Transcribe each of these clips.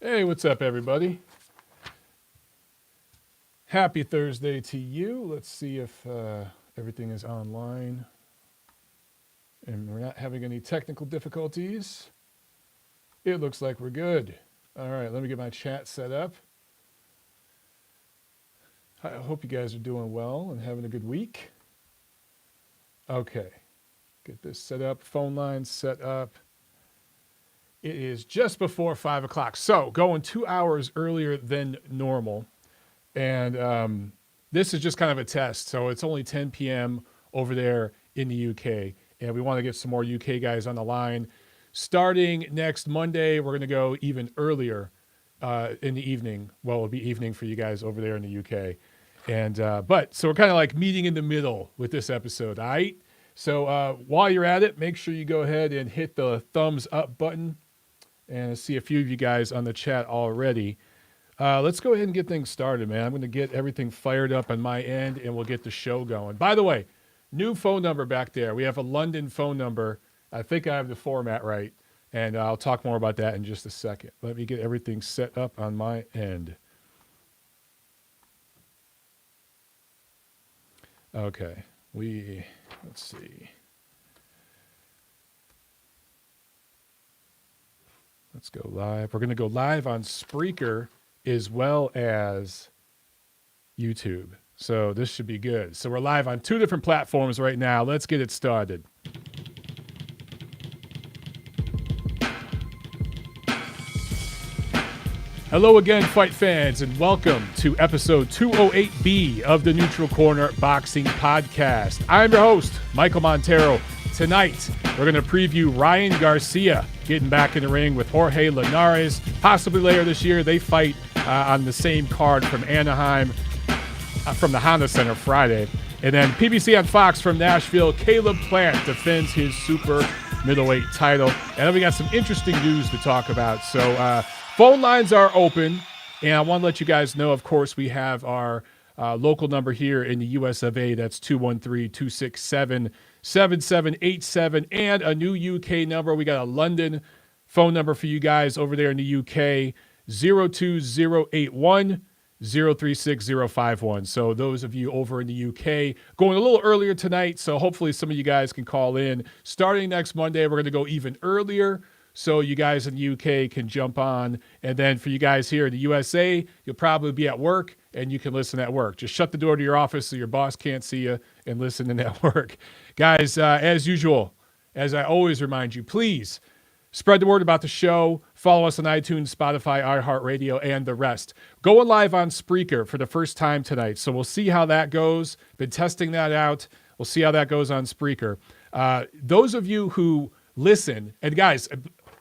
Hey, what's up, everybody? Happy Thursday to you. Let's see if everything is online and we're not having any technical difficulties. It looks like we're good. All right, let me get my chat set up. I hope you guys are doing well and having a good week. Okay, get this set up. Phone lines set up. It is just before 5 o'clock, so going 2 hours earlier than normal. And this is just kind of a test. So it's only 10 p.m. over there in the UK. And we want to get some more UK guys on the line. Starting next Monday, we're going to go even earlier in the evening. Well, it'll be evening for you guys over there in the UK. And so we're kind of like meeting in the middle with this episode, all right? So while you're at it, make sure you go ahead and hit the thumbs up button. And I see a few of you guys on the chat already. Let's go ahead and get things started, man. I'm going to get everything fired up on my end, and we'll get the show going. By the way, new phone number back there. We have a London phone number. I think I have the format right, and I'll talk more about that in just a second. Let me get everything set up on my end. Okay, let's see. Let's go live. We're going to go live on Spreaker as well as YouTube. So this should be good. So we're live on 2 different platforms right now. Let's get it started. Hello again, fight fans, and welcome to episode 208B of the Neutral Corner Boxing Podcast. I'm your host, Michael Montero. Tonight, we're going to preview Ryan Garcia getting back in the ring with Jorge Linares. Possibly later this year, they fight on the same card from Anaheim, from the Honda Center Friday. And then PBC on Fox from Nashville, Caleb Plant defends his super middleweight title. And then we got some interesting news to talk about. So phone lines are open. And I want to let you guys know, of course, we have our local number here in the US of A. That's 213-267-7787. And a new UK number. We got a London phone number for you guys over there in the UK, 02081 036051. So those of you over in the UK going a little earlier tonight. So hopefully some of you guys can call in. Starting next Monday, we're going to go even earlier. So you guys in the UK can jump on. And then for you guys here in the USA, you'll probably be at work and you can listen at work. Just shut the door to your office so your boss can't see you and listen in at work. Guys, as usual, as I always remind you, please spread the word about the show. Follow us on iTunes, Spotify, iHeartRadio, and the rest. Going live on Spreaker for the first time tonight. So we'll see how that goes. Been testing that out. We'll see how that goes on Spreaker. Those of you who listen, and guys,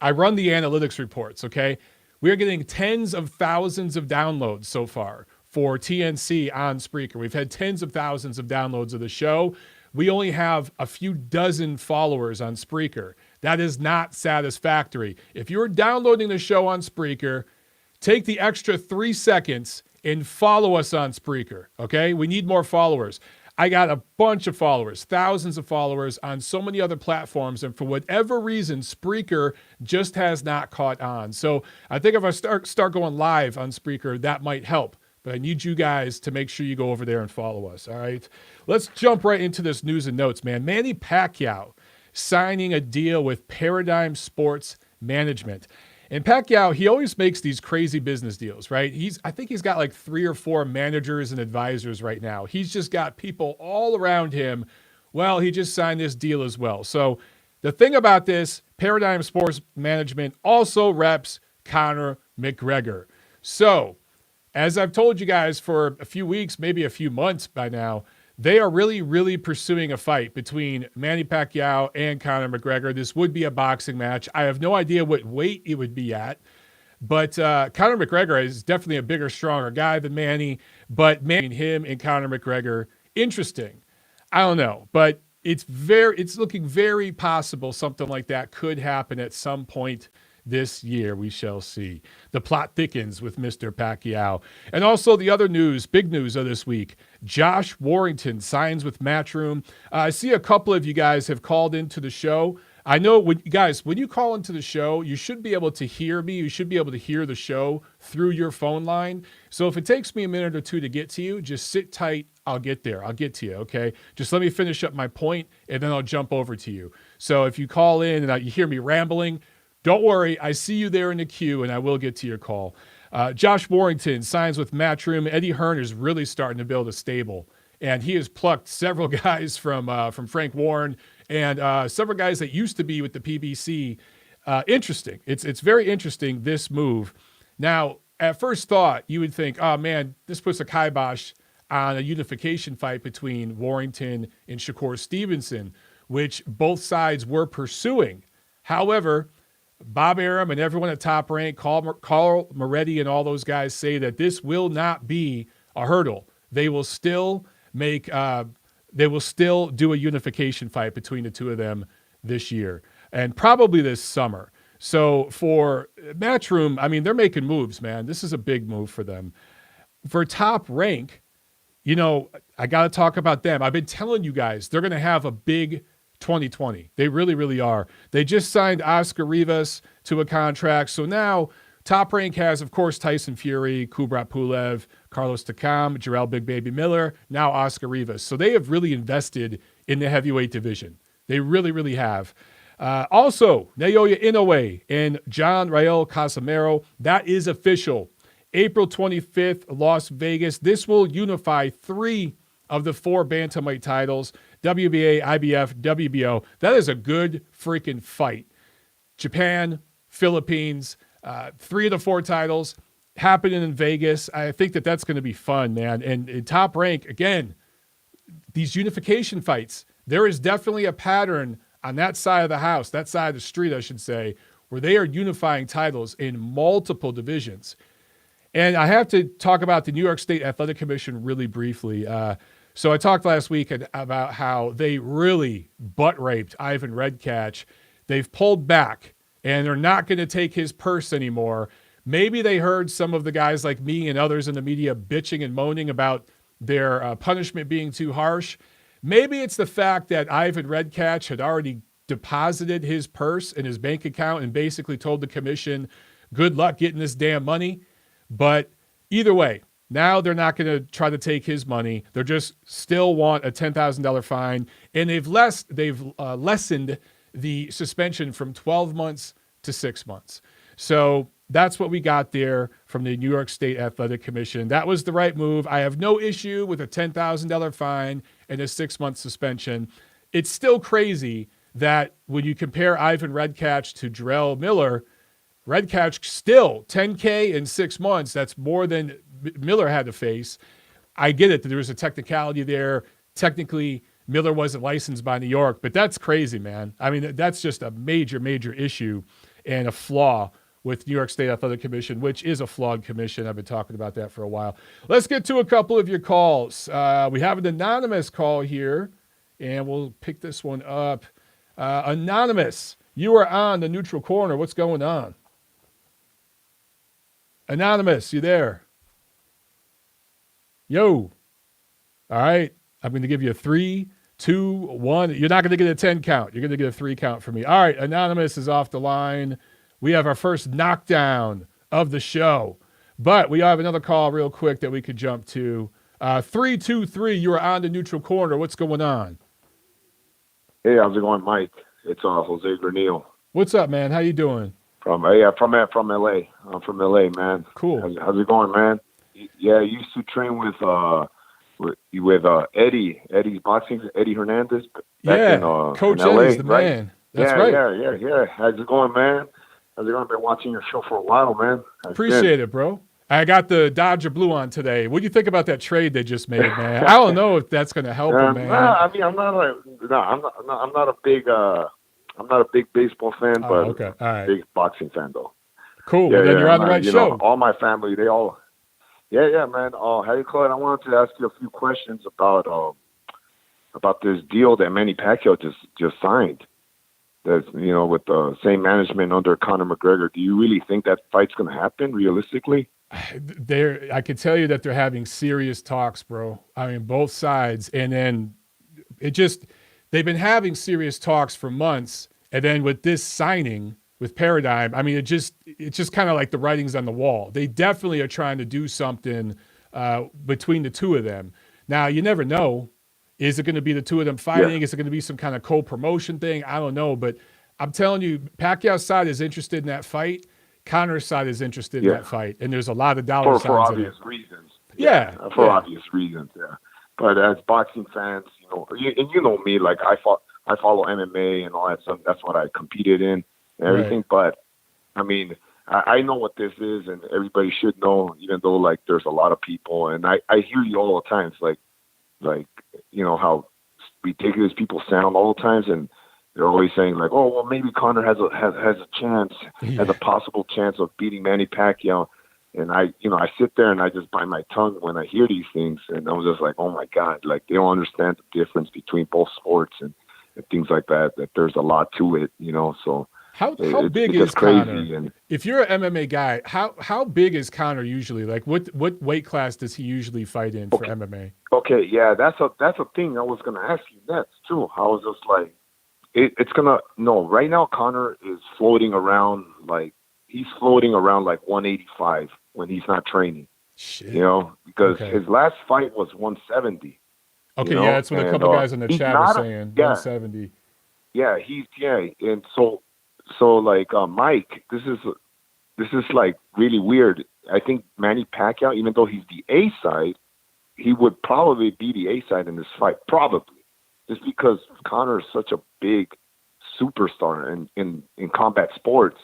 I run the analytics reports, okay? We are getting tens of thousands of downloads so far for TNC on Spreaker. We've had tens of thousands of downloads of the show. We only have a few dozen followers on Spreaker. That is not satisfactory. If you're downloading the show on Spreaker, take the extra 3 seconds and follow us on Spreaker, okay? We need more followers. I got a bunch of followers, thousands of followers on so many other platforms, and for whatever reason, Spreaker just has not caught on. So I think if I start going live on Spreaker, that might help. But I need you guys to make sure you go over there and follow us, all right? Let's jump right into this news and notes, man. Manny Pacquiao signing a deal with Paradigm Sports Management. And Pacquiao, he always makes these crazy business deals, right? I think he's got like 3 or 4 managers and advisors right now. He's just got people all around him. Well, he just signed this deal as well. So the thing about this, Paradigm Sports Management also reps Conor McGregor. So as I've told you guys for a few weeks, maybe a few months by now, they are really, really pursuing a fight between Manny Pacquiao and Conor McGregor. This would be a boxing match. I have no idea what weight it would be at, but Conor McGregor is definitely a bigger, stronger guy than Manny, but him and Conor McGregor, interesting. I don't know, but it's looking very possible something like that could happen at some point this year. We shall see. The plot thickens with Mr. Pacquiao. And also the other news, big news of this week, Josh Warrington signs with Matchroom. I see a couple of you guys have called into the show I know when you call into the show, you should be able to hear me. You should be able to hear the show through your phone line. So if it takes me a minute or two to get to you, just sit tight. I'll get there. I'll get to you. Okay. Just let me finish up my point and then I'll jump over to you. So if you call in and you hear me rambling, don't worry. I see you there in the queue and I will get to your call. Josh Warrington signs with Matchroom. Eddie Hearn is really starting to build a stable, and he has plucked several guys from Frank Warren and several guys that used to be with the PBC. Interesting. It's very interesting, this move. Now, at first thought, you would think, oh man, this puts a kibosh on a unification fight between Warrington and Shakur Stevenson, which both sides were pursuing. However, Bob Arum and everyone at Top Rank, Carl Moretti and all those guys say that this will not be a hurdle. They will still do a unification fight between the two of them this year and probably this summer. So for Matchroom, I mean, they're making moves, man. This is a big move for them. For Top Rank, I got to talk about them. I've been telling you guys, they're going to have a big 2020. They really, really are. They just signed Oscar Rivas to a contract. So now Top Rank has, of course, Tyson Fury, Kubrat Pulev, Carlos Takam, Jarrell Big Baby Miller, now Oscar Rivas. So they have really invested in the heavyweight division. They really, really have. Also, Naoya Inoue and John Rael Casimero. That is official. April 25th, Las Vegas. This will unify 3 of the 4 bantamweight titles, WBA, IBF, WBO. That is a good freaking fight. Japan, Philippines, 3 of the 4 titles happening in Vegas. I think that's going to be fun, man. And in Top Rank, again, these unification fights, there is definitely a pattern on that side of the house, that side of the street, I should say, where they are unifying titles in multiple divisions. And I have to talk about the New York State Athletic Commission really briefly. So I talked last week about how they really butt-raped Ivan Redkach. They've pulled back, and they're not going to take his purse anymore. Maybe they heard some of the guys like me and others in the media bitching and moaning about their punishment being too harsh. Maybe it's the fact that Ivan Redkach had already deposited his purse in his bank account and basically told the commission, good luck getting this damn money. But either way, now they're not going to try to take his money. They're just still want a $10,000 fine. And they've lessened the suspension from 12 months to 6 months. So that's what we got there from the New York State Athletic Commission. That was the right move. I have no issue with a $10,000 fine and a 6-month suspension. It's still crazy that when you compare Ivan Redkach to Jarrell Miller, Redkach still $10K in 6 months. That's more than Miller had to face. I get it that there was a technicality there. Technically, Miller wasn't licensed by New York, but that's crazy, man. I mean, that's just a major, major issue and a flaw with New York State Athletic Commission, which is a flawed commission. I've been talking about that for a while. Let's get to a couple of your calls. We have an anonymous call here, and we'll pick this one up. Anonymous, you are on the neutral corner. What's going on? Anonymous, you there? Yo. All right. I'm going to give you a 3, 2, 1. You're not going to get a 10 count. You're going to get a 3 count for me. All right. Anonymous is off the line. We have our first knockdown of the show. But we have another call real quick that we could jump to. 323, you are on the neutral corner. What's going on? Hey, how's it going, Mike? It's Jose Granil. What's up, man? How you doing? From LA. I'm from LA, man. Cool. How's it going, man? Yeah, I used to train with Eddie's boxing, Eddie Hernandez. Yeah, in, Coach in LA, Eddie's the right? man. That's right. Yeah. How's it going, man? How's it going? I've been watching your show for a while, man. Appreciate it, bro. I got the Dodger blue on today. What do you think about that trade they just made, man? I don't know if that's going to help him, man. I mean, I'm not a big baseball fan, but okay. All right. Big boxing fan though. Cool. Well, then you're on the right show. All my family, they all. Yeah, man. How you call it? I wanted to ask you a few questions about this deal that Manny Pacquiao just signed. That's with the same management under Conor McGregor. Do you really think that fight's going to happen realistically? I can tell you that they're having serious talks, bro. I mean, both sides, and then they've been having serious talks for months, And then with this signing with Paradigm, I mean, it's just kind of like the writing's on the wall. They definitely are trying to do something between the two of them. Now, you never know. Is it going to be the two of them fighting? Is it going to be some kind of co-promotion thing? I don't know. But I'm telling you, Pacquiao's side is interested in that fight. Conor's side is interested in that fight. And there's a lot of dollar signs for obvious reasons. For obvious reasons, But as boxing fans, and you know me, like I follow MMA and all that stuff. That's what I competed in and everything. Right. But I mean, I know what this is, and everybody should know, even though like there's a lot of people, and I hear you all the time. It's like how ridiculous people sound all the times, and they're always saying like, oh well, maybe Conor has a chance, has a possible chance of beating Manny Pacquiao. And I sit there and I just bite my tongue when I hear these things, and I'm just like, oh my God, like they don't understand the difference between both sports and things like that. That there's a lot to it, So how big is crazy. Conor? And if you're an MMA guy, how big is Conor usually? Like what weight class does he usually fight in for MMA? Okay, yeah, that's a thing I was gonna ask you next too. I was just like, right now Conor is floating around like 185 when he's not training. Shit. Because his last fight was 170. Okay, that's what a couple guys in the chat were saying. 170. Yeah, and so like Mike, this is like really weird. I think Manny Pacquiao, even though he's the A side, he would probably be the A side in this fight, probably, just because Conor is such a big superstar in combat sports.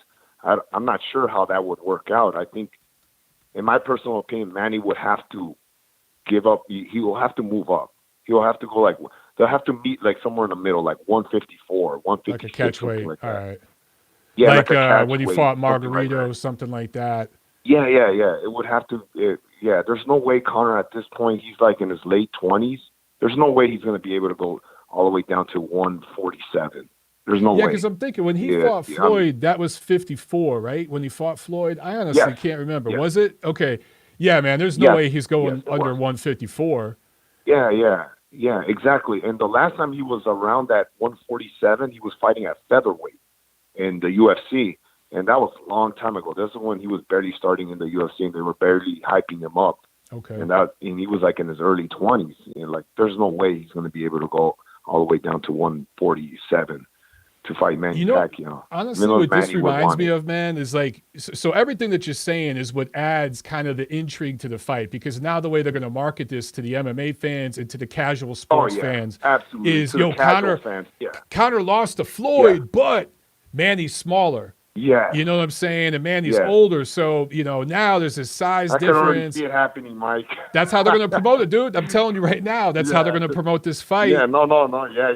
I'm not sure how that would work out. I think, in my personal opinion, Manny would have to give up. He will have to move up. He will have to go they'll have to meet like somewhere in the middle, like 154, 156. Like a catch weight. Like all right. Yeah, like when he fought Margarito or something like that. Yeah. It would have to. There's no way Conor at this point, he's like in his late 20s. There's no way he's going to be able to go all the way down to 147. There's no way. Yeah, because I'm thinking when he fought Floyd, that was 54, right? When he fought Floyd, I honestly can't remember. Yes. Was it? Okay. Yeah, man, there's no way he's going under 154. Yeah, exactly. And the last time he was around that 147, he was fighting at featherweight in the UFC. And that was a long time ago. This is when he was barely starting in the UFC, and they were barely hyping him up. Okay. And he was like in his early 20s. And like, there's no way he's going to be able to go all the way down to 147. To fight Manny Pacquiao. Honestly, what this reminds me of, man, is like, so everything that you're saying is what adds kind of the intrigue to the fight, because now the way they're going to market this to the MMA fans and to the casual sports fans is, Conor lost to Floyd, but Manny's smaller. Yeah. You know what I'm saying? And Manny's older. So, now there's this size difference. I can already see it happening, Mike. That's how they're going to promote it, dude. I'm telling you right now, that's how they're going to promote this fight. Yeah, no. Yeah,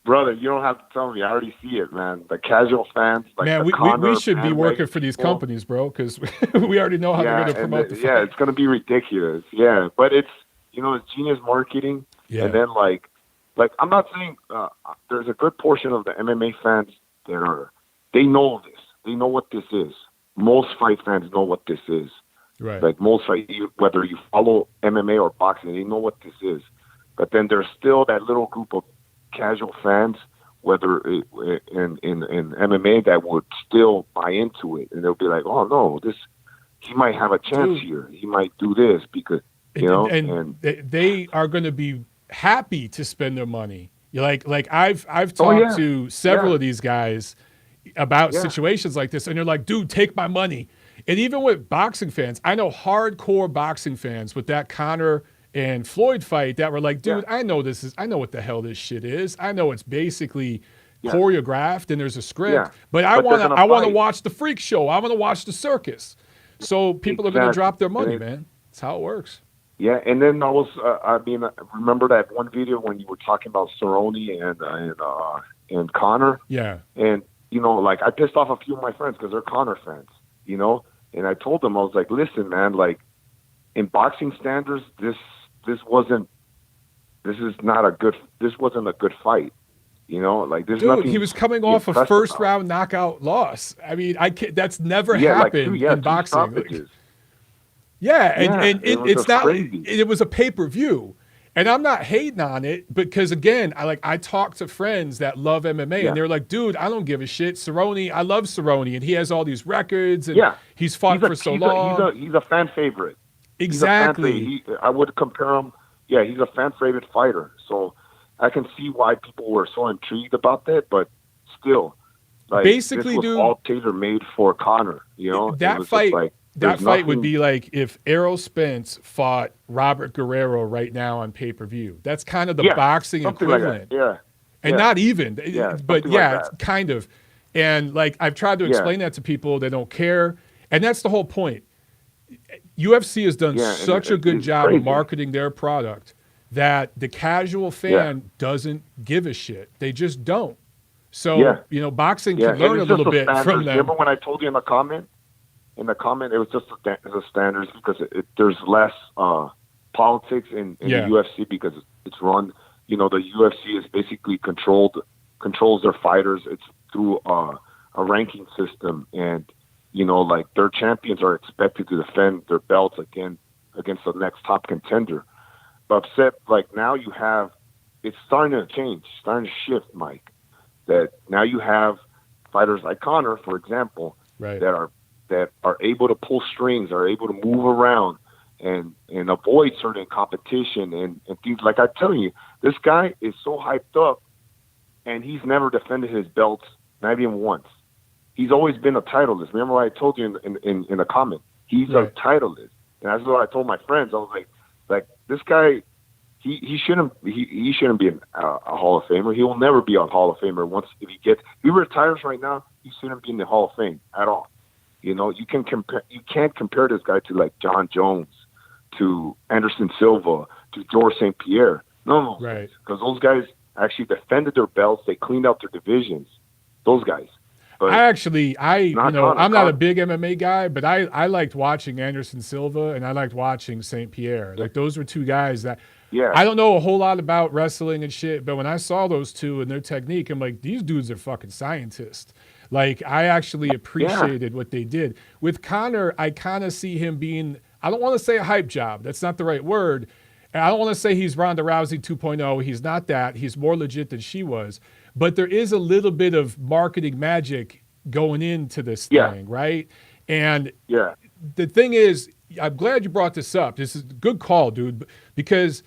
brother, you don't have to tell me. I already see it, man. The casual fans, like man, we should be working for these companies, bro, because we already know how they're going to promote the fight. Yeah, it's going to be ridiculous. Yeah, but it's it's genius marketing. Yeah. And then like I'm not saying there's a good portion of the MMA fans they know this. They know what this is. Most fight fans know what this is. Right. Like most fight, whether you follow MMA or boxing, they know what this is. But then there's still that little group of casual fans, whether in MMA, that would still buy into it, and they'll be like, "Oh no, he might have a chance here. He might do this because and they are going to be happy to spend their money. Like I've talked to several of these guys about situations like this, and they're like, "Dude, take my money." And even with boxing fans, I know hardcore boxing fans with that Conor and Floyd fight that were like, dude, I know what the hell this shit is. I know it's basically choreographed and there's a script, but I want to watch the freak show. I want to watch the circus. So people are going to drop their money, man. That's how it works. Yeah, and then I remember that one video when you were talking about Cerrone and Conor. Yeah. And like I pissed off a few of my friends because they're Conor fans. And I told them, I was like, listen, man, like in boxing standards, this wasn't a good fight. Like there's nothing. He was coming off a first round knockout loss. I mean, that's never happened in boxing. And it's not. It was a pay-per-view, And I'm not hating on it because again, I talk to friends that love MMA and they're like, dude, I don't give a shit. Cerrone, I love Cerrone and he has all these records and he's fought for so long. He's a fan favorite. Exactly. I would compare him. Yeah, he's a fan favorite fighter. So I can see why people were so intrigued about that, but still, like, basically, this was all tailor made for Conor. You know, that fight would be like if Errol Spence fought Robert Guerrero right now on pay-per-view. That's kind of the boxing equivalent. Like and not even. But like it's kind of. And like I've tried to explain that to people, they don't care. And that's the whole point. UFC has done such a good job of marketing their product that the casual fan doesn't give a shit. They just don't. So, boxing can learn a little bit from them. Remember when I told you in the comment? In the comment, it was just the standards because there's less politics in the UFC because it's run. You know, the UFC is basically controls their fighters. It's through a ranking system, and like their champions are expected to defend their belts against the next top contender. But like now you have, it's starting to change, starting to shift, Mike. That now you have fighters like Conor, for example, that are able to pull strings, are able to move around and avoid certain competition and things. Like I tell you, this guy is so hyped up, and he's never defended his belts, not even once. He's always been a titleist. Remember what I told you in a comment? He's a titleist, and that's what I told my friends. I was like this guy, he shouldn't be a Hall of Famer. He will never be a Hall of Famer if he retires right now. He shouldn't be in the Hall of Fame at all. You can't compare this guy to like John Jones, to Anderson Silva, to George St. Pierre. No, because those guys actually defended their belts. They cleaned out their divisions. Those guys. But I'm not a big MMA guy, but I liked watching Anderson Silva and I liked watching St. Pierre. Like those were two guys that I don't know a whole lot about wrestling and shit, but when I saw those two and their technique, I'm like, these dudes are fucking scientists. Like I actually appreciated what they did. With Conor, I kind of see him being, I don't want to say a hype job. That's not the right word. And I don't want to say he's Ronda Rousey 2.0. He's not that. He's more legit than she was. But there is a little bit of marketing magic going into this thing, right? And the thing is, I'm glad you brought this up. This is a good call, dude, because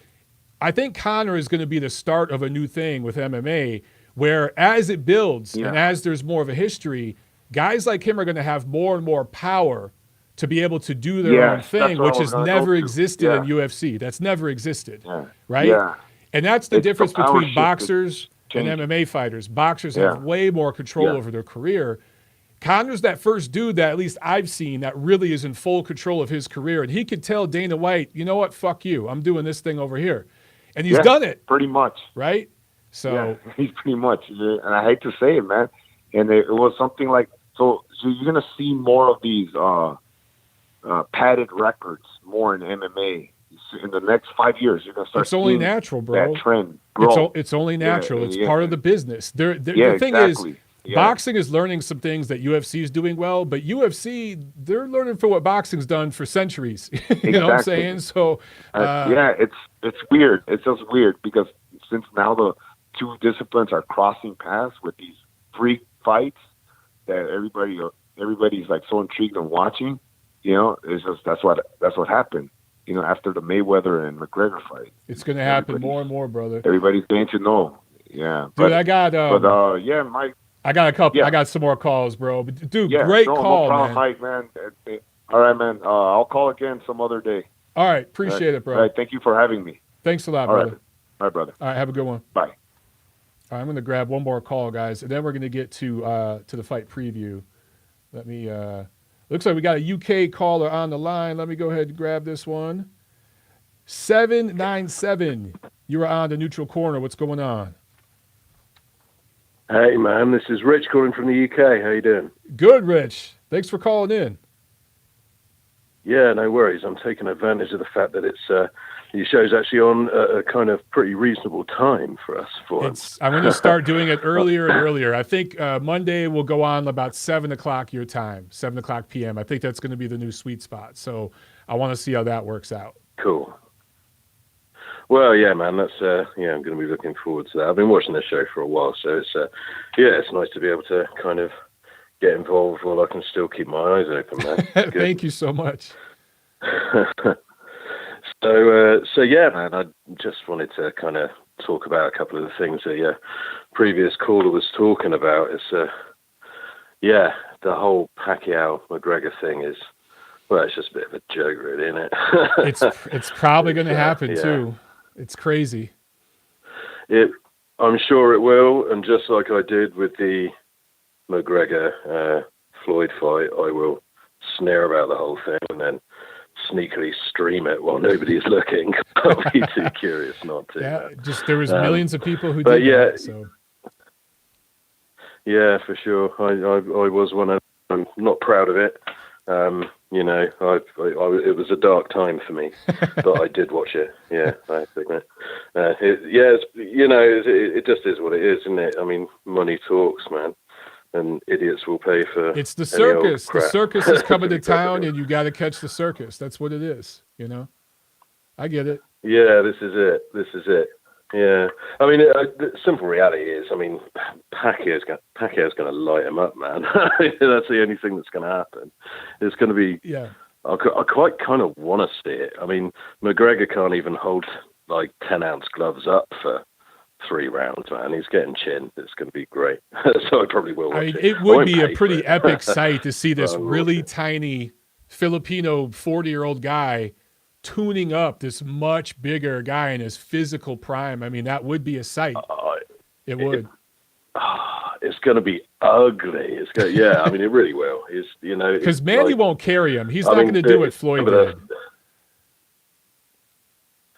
I think Conor is going to be the start of a new thing with MMA where as it builds and as there's more of a history, guys like him are going to have more and more power to be able to do their own thing, which has never existed in UFC. That's never existed, right? Yeah. And that's the difference between boxers and MMA fighters. Boxers have way more control over their career. Conor's that first dude that at least I've seen that really is in full control of his career. And he could tell Dana White, you know what, fuck you. I'm doing this thing over here. And he's done it. Pretty much. Right? So he's pretty much. And I hate to say it, man. And it was something like, so you're going to see more of these padded records more in MMA. In the next 5 years, you're going to start. It's only natural, bro. That trend grow. It's only natural. It's part of the business. The thing is, boxing is learning some things that UFC is doing well, but UFC, they're learning from what boxing's done for centuries. You know what I'm saying? So, it's weird. It's just weird because since now the two disciplines are crossing paths with these freak fights that everybody's like so intrigued and watching. It's just that's what happened. After the Mayweather and McGregor fight. It's going to happen more and more, brother. Everybody's going to know. Yeah. Dude, I got Mike. I got a couple. Yeah. I got some more calls, bro. But dude, great call, no problem, man. Mike, man. All right, man. I'll call again some other day. All right. Appreciate it, bro. All right. Thank you for having me. Thanks a lot, brother. All right, brother. All right. Have a good one. Bye. All right, I'm going to grab one more call, guys, and then we're going to get to the fight preview. Let me looks like we got a UK caller on the line. Let me go ahead and grab this one. 797. You are on the Neutral Corner. What's going on? Hey, man. This is Rich calling from the UK. How you doing? Good, Rich. Thanks for calling in. Yeah, no worries. I'm taking advantage of the fact that your show's actually on a kind of pretty reasonable time for us. I'm going to start doing it earlier and earlier. I think Monday will go on about 7 o'clock your time, 7 o'clock p.m. I think that's going to be the new sweet spot. So I want to see how that works out. Cool. Well, yeah, man, that's I'm going to be looking forward to that. I've been watching this show for a while, so it's it's nice to be able to kind of get involved while I can still keep my eyes open, man. Thank you so much. So yeah, man, I just wanted to kind of talk about a couple of the things that your previous caller was talking about. It's the whole Pacquiao McGregor thing is, well, it's just a bit of a joke, really, isn't it? It's probably going to happen too. It's crazy. I'm sure it will, and just like I did with the McGregor Floyd fight, I will sneer about the whole thing and then sneakily stream it while nobody's looking. I'll be too curious not to. Yeah, just there was millions of people who did that. So. Yeah, for sure. I was one of them. I'm not proud of it. It was a dark time for me, but I did watch it. Yeah, I think that. It just is what it is, isn't it? I mean, money talks, man, and idiots will pay for. It's the circus. The circus is coming to town, and you got to catch the circus. That's what it is. I get it. Yeah, this is it. Yeah, I mean, the simple reality is, I mean, Pacquiao's going to light him up, man. That's the only thing that's going to happen. It's going to be. Yeah. I quite kind of want to see it. I mean, McGregor can't even hold like 10-ounce gloves up for 3 rounds, man. He's getting chinned. It's going to be great. So I probably will watch it. It would be a pretty epic sight to see this really tiny Filipino 40-year-old guy tuning up this much bigger guy in his physical prime. I mean, that would be a sight. It would. It's going to be ugly. I mean, it really will. Because Manny won't carry him. He's not going to do what Floyd did.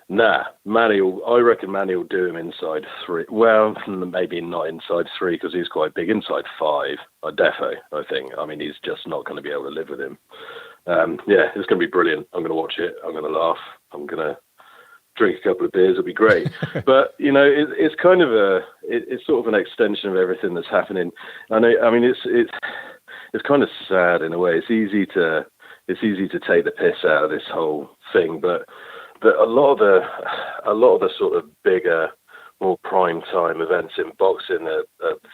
Nah, I reckon Manny will do him inside 3. Well, maybe not inside 3 because he's quite big. Inside 5, I think. I mean, he's just not going to be able to live with him. It's going to be brilliant. I'm going to watch it. I'm going to laugh. I'm going to drink a couple of beers. It'll be great. But it's kind of it's sort of an extension of everything that's happening. I mean, it's kind of sad in a way. It's easy to take the piss out of this whole thing, but a lot of the sort of bigger, more prime time events in boxing are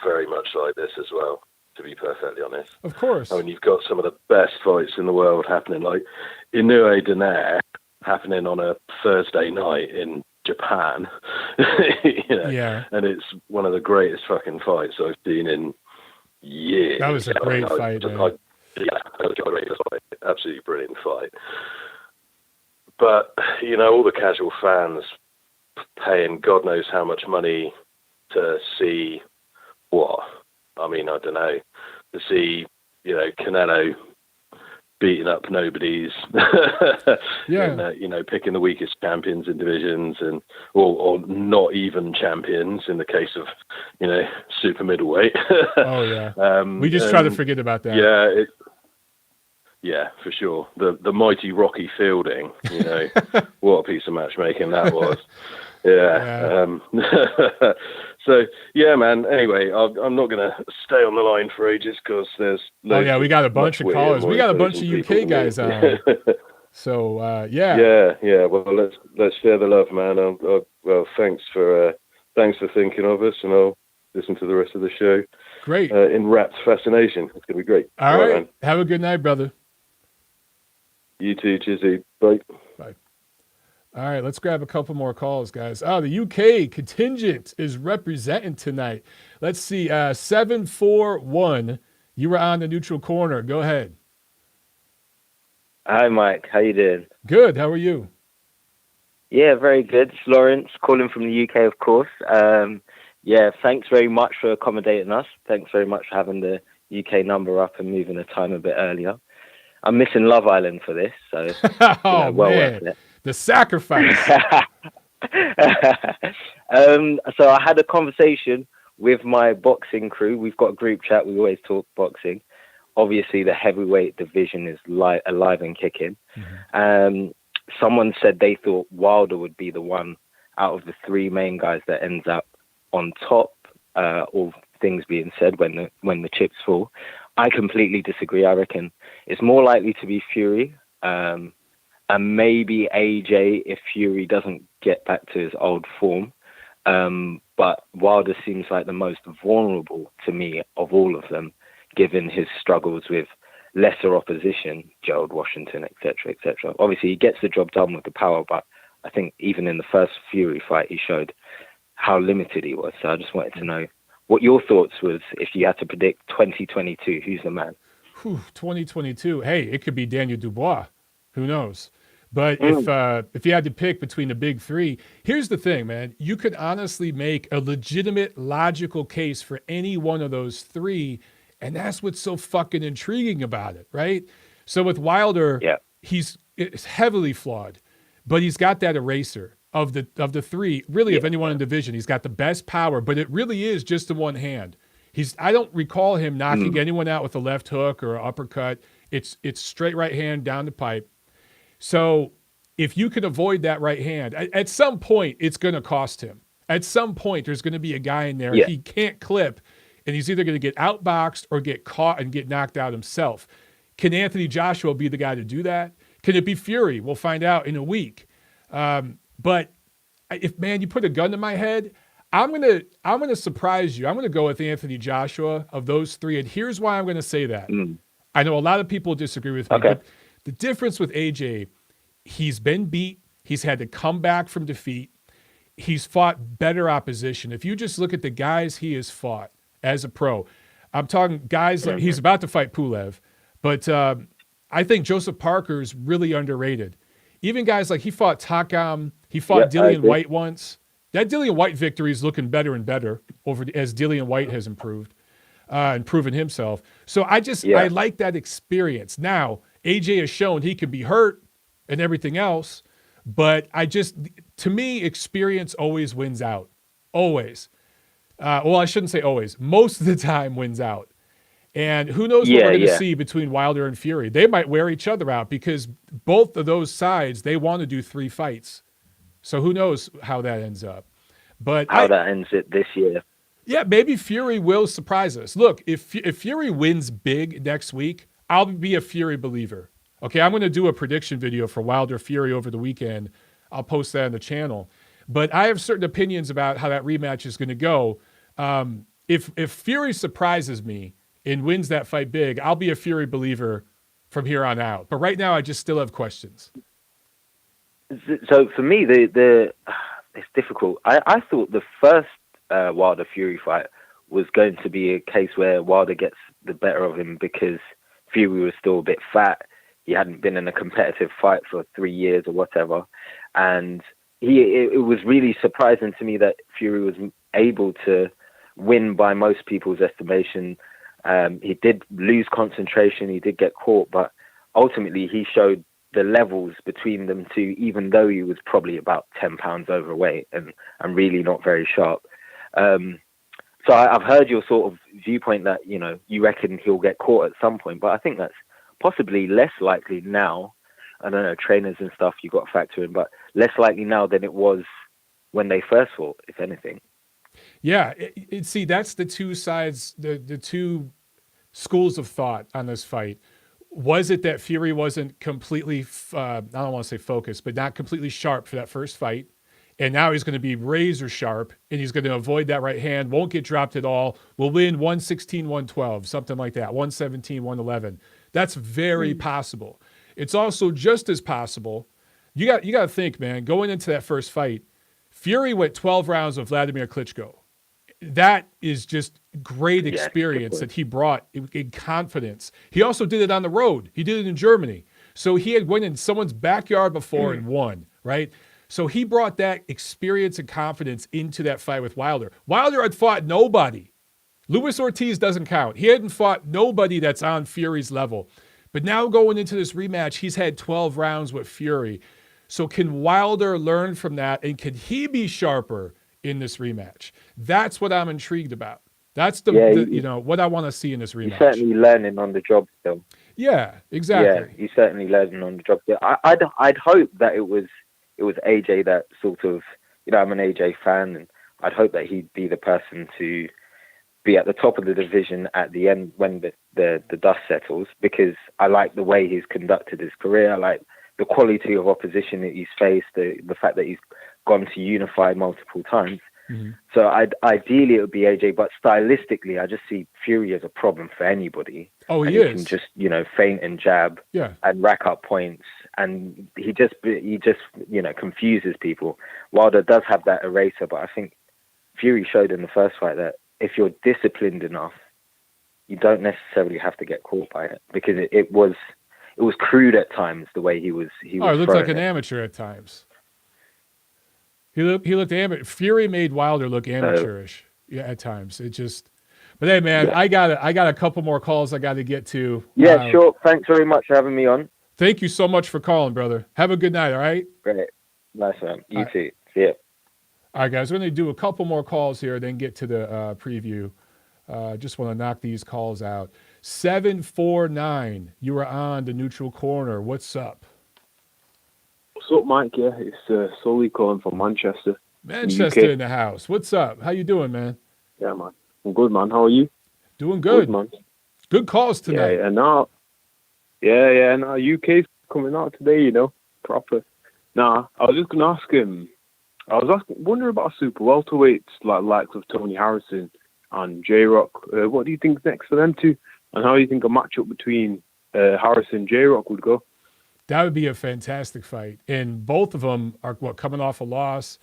very much like this as well, to be perfectly honest. Of course. I mean, you've got some of the best fights in the world happening, like Inoue Donaire happening on a Thursday night in Japan. Yeah. And it's one of the greatest fucking fights I've seen in years. That was a great fight. Absolutely brilliant fight. But, all the casual fans paying God knows how much money to see what? I mean, I don't know. To see, Canelo beating up nobodies, and, picking the weakest champions in divisions or not even champions in the case of, super middleweight. Oh, yeah. We just try to forget about that. Yeah, yeah, for sure. The mighty Rocky Fielding, what a piece of matchmaking that was. Yeah. So, yeah, man. Anyway, I'm not going to stay on the line for ages because there's we got a bunch of callers. We got a bunch of UK guys on. So, yeah. Well, let's share the love, man. Well, thanks for thinking of us, and I'll listen to the rest of the show. Great. In rapt fascination. It's going to be great. All right, man. Have a good night, brother. You too, Chizzy. Bye. Bye. All right, let's grab a couple more calls, guys. The UK contingent is representing tonight. Let's see, 741. You were on the neutral corner. Go ahead. Hi, Mike. How you doing? Good. How are you? Yeah, very good. It's Lawrence calling from the UK, of course. Thanks very much for accommodating us. Thanks very much for having the UK number up and moving the time a bit earlier. I'm missing Love Island for this, so well worth it. The sacrifice. So I had a conversation with my boxing crew. We've got a group chat. We always talk boxing. Obviously, the heavyweight division is alive and kicking. Mm-hmm. Someone said they thought Wilder would be the one out of the 3 main guys that ends up on top, all things being said, when the chips fall. I completely disagree. I reckon it's more likely to be Fury. and maybe AJ if Fury doesn't get back to his old form. But Wilder seems like the most vulnerable to me of all of them, given his struggles with lesser opposition, Gerald Washington, etc., etc. Obviously, he gets the job done with the power, but I think even in the first Fury fight, he showed how limited he was. So I just wanted to know what your thoughts was if you had to predict 2022, who's the man? 2022. Hey, it could be Daniel Dubois. Who knows? But if you had to pick between the big three, here's the thing, man. You could honestly make a legitimate, logical case for any one of those three, and that's what's so fucking intriguing about it, right? So with Wilder, it's heavily flawed, but he's got that eraser of the three, really, of anyone in division. He's got the best power, but it really is just the one hand. I don't recall him knocking anyone out with a left hook or an uppercut. It's straight right hand down the pipe. So if you can avoid that right hand, at some point, it's going to cost him. At some point, there's going to be a guy in there he can't clip, and he's either going to get outboxed or get caught and get knocked out himself. Can Anthony Joshua be the guy to do that? Can it be Fury? We'll find out in a week. But if, man, you put a gun to my head, I'm gonna surprise you. I'm going to go with Anthony Joshua of those three, and here's why I'm going to say that. I know a lot of people disagree with me, but the difference with AJ, he's been beat. He's had to come back from defeat. He's fought better opposition. If you just look at the guys he has fought as a pro, I'm talking guys like he's about to fight Pulev, but I think Joseph Parker's really underrated. Even guys like he fought Takam, he fought Dillian White once. That Dillian White victory is looking better and better as Dillian White has improved and proven himself. So I like that experience. Now, AJ has shown he can be hurt and everything else, but to me, experience always wins out. Always. Well, I shouldn't say always. Most of the time wins out. And who knows what we're going to see between Wilder and Fury. They might wear each other out because both of those sides, they want to do 3 fights. So who knows how that ends up. But that ends it this year. Yeah, maybe Fury will surprise us. Look, if Fury wins big next week, I'll be a Fury believer. Okay, I'm going to do a prediction video for Wilder Fury over the weekend. I'll post that on the channel. But I have certain opinions about how that rematch is going to go. If Fury surprises me and wins that fight big, I'll be a Fury believer from here on out. But right now, I just still have questions. So for me, it's difficult. I thought the first Wilder Fury fight was going to be a case where Wilder gets the better of him because Fury was still a bit fat. He hadn't been in a competitive fight for 3 years or whatever. And it was really surprising to me that Fury was able to win by most people's estimation. He did lose concentration. He did get caught, but ultimately he showed the levels between them two, even though he was probably about 10 pounds overweight and really not very sharp. So I've heard your sort of viewpoint that, you reckon he'll get caught at some point, but I think that's possibly less likely now. I don't know, trainers and stuff you've got to factor in, but less likely now than it was when they first fought, if anything. Yeah, see, that's the two sides, the two schools of thought on this fight. Was it that Fury wasn't completely, I don't want to say focused, but not completely sharp for that first fight? And now he's going to be razor sharp, and he's going to avoid that right hand, won't get dropped at all, will win 116, 112, something like that, 117, 111. That's very possible. It's also just as possible. You got to think, man, going into that first fight, Fury went 12 rounds with Vladimir Klitschko. That is just great experience that he brought in confidence. He also did it on the road. He did it in Germany. So he had went in someone's backyard before and won, right? So he brought that experience and confidence into that fight with Wilder. Wilder had fought nobody. Luis Ortiz doesn't count. He hadn't fought nobody that's on Fury's level. But now going into this rematch, he's had 12 rounds with Fury. So can Wilder learn from that, and can he be sharper in this rematch? That's what I'm intrigued about. That's what I want to see in this rematch. He's certainly learning on the job still. Yeah, exactly. Yeah, he's certainly learning on the job still. I'd hope that it was AJ that sort of, I'm an AJ fan, and I'd hope that he'd be the person to be at the top of the division at the end when the dust settles, because I like the way he's conducted his career. I like the quality of opposition that he's faced, the fact that he's gone to unify multiple times. Mm-hmm. So ideally it would be AJ, but stylistically, I just see Fury as a problem for anybody. Oh, he is. Can just, feint and jab and rack up points. And he just confuses people. Wilder does have that eraser, but I think Fury showed in the first fight that if you're disciplined enough, you don't necessarily have to get caught by it, because it was crude at times, the way he was. He looked like an amateur at times. He looked amateur. Fury made Wilder look amateurish at times. But hey, man, I got a couple more calls I got to get to. Yeah, sure. Thanks very much for having me on. Thank you so much for calling, brother. Have a good night, all right? Great. Nice one. You too. See ya. All right, guys, we're going to do a couple more calls here, then get to the preview. Just want to knock these calls out. 749, you are on the Neutral Corner. What's up? What's up, Mike? Yeah, it's Sully calling from Manchester. Manchester in the house. What's up? How you doing, man? Yeah, man. I'm good, man. How are you? Doing good. Good, man. Good calls tonight. Yeah, now UK's coming out today, proper. Nah, I was just going to ask him, wondering about super welterweights likes of Tony Harrison and J-Rock. What do you think's next for them two? And how do you think a matchup between Harrison and J-Rock would go? That would be a fantastic fight. And both of them are coming off a loss.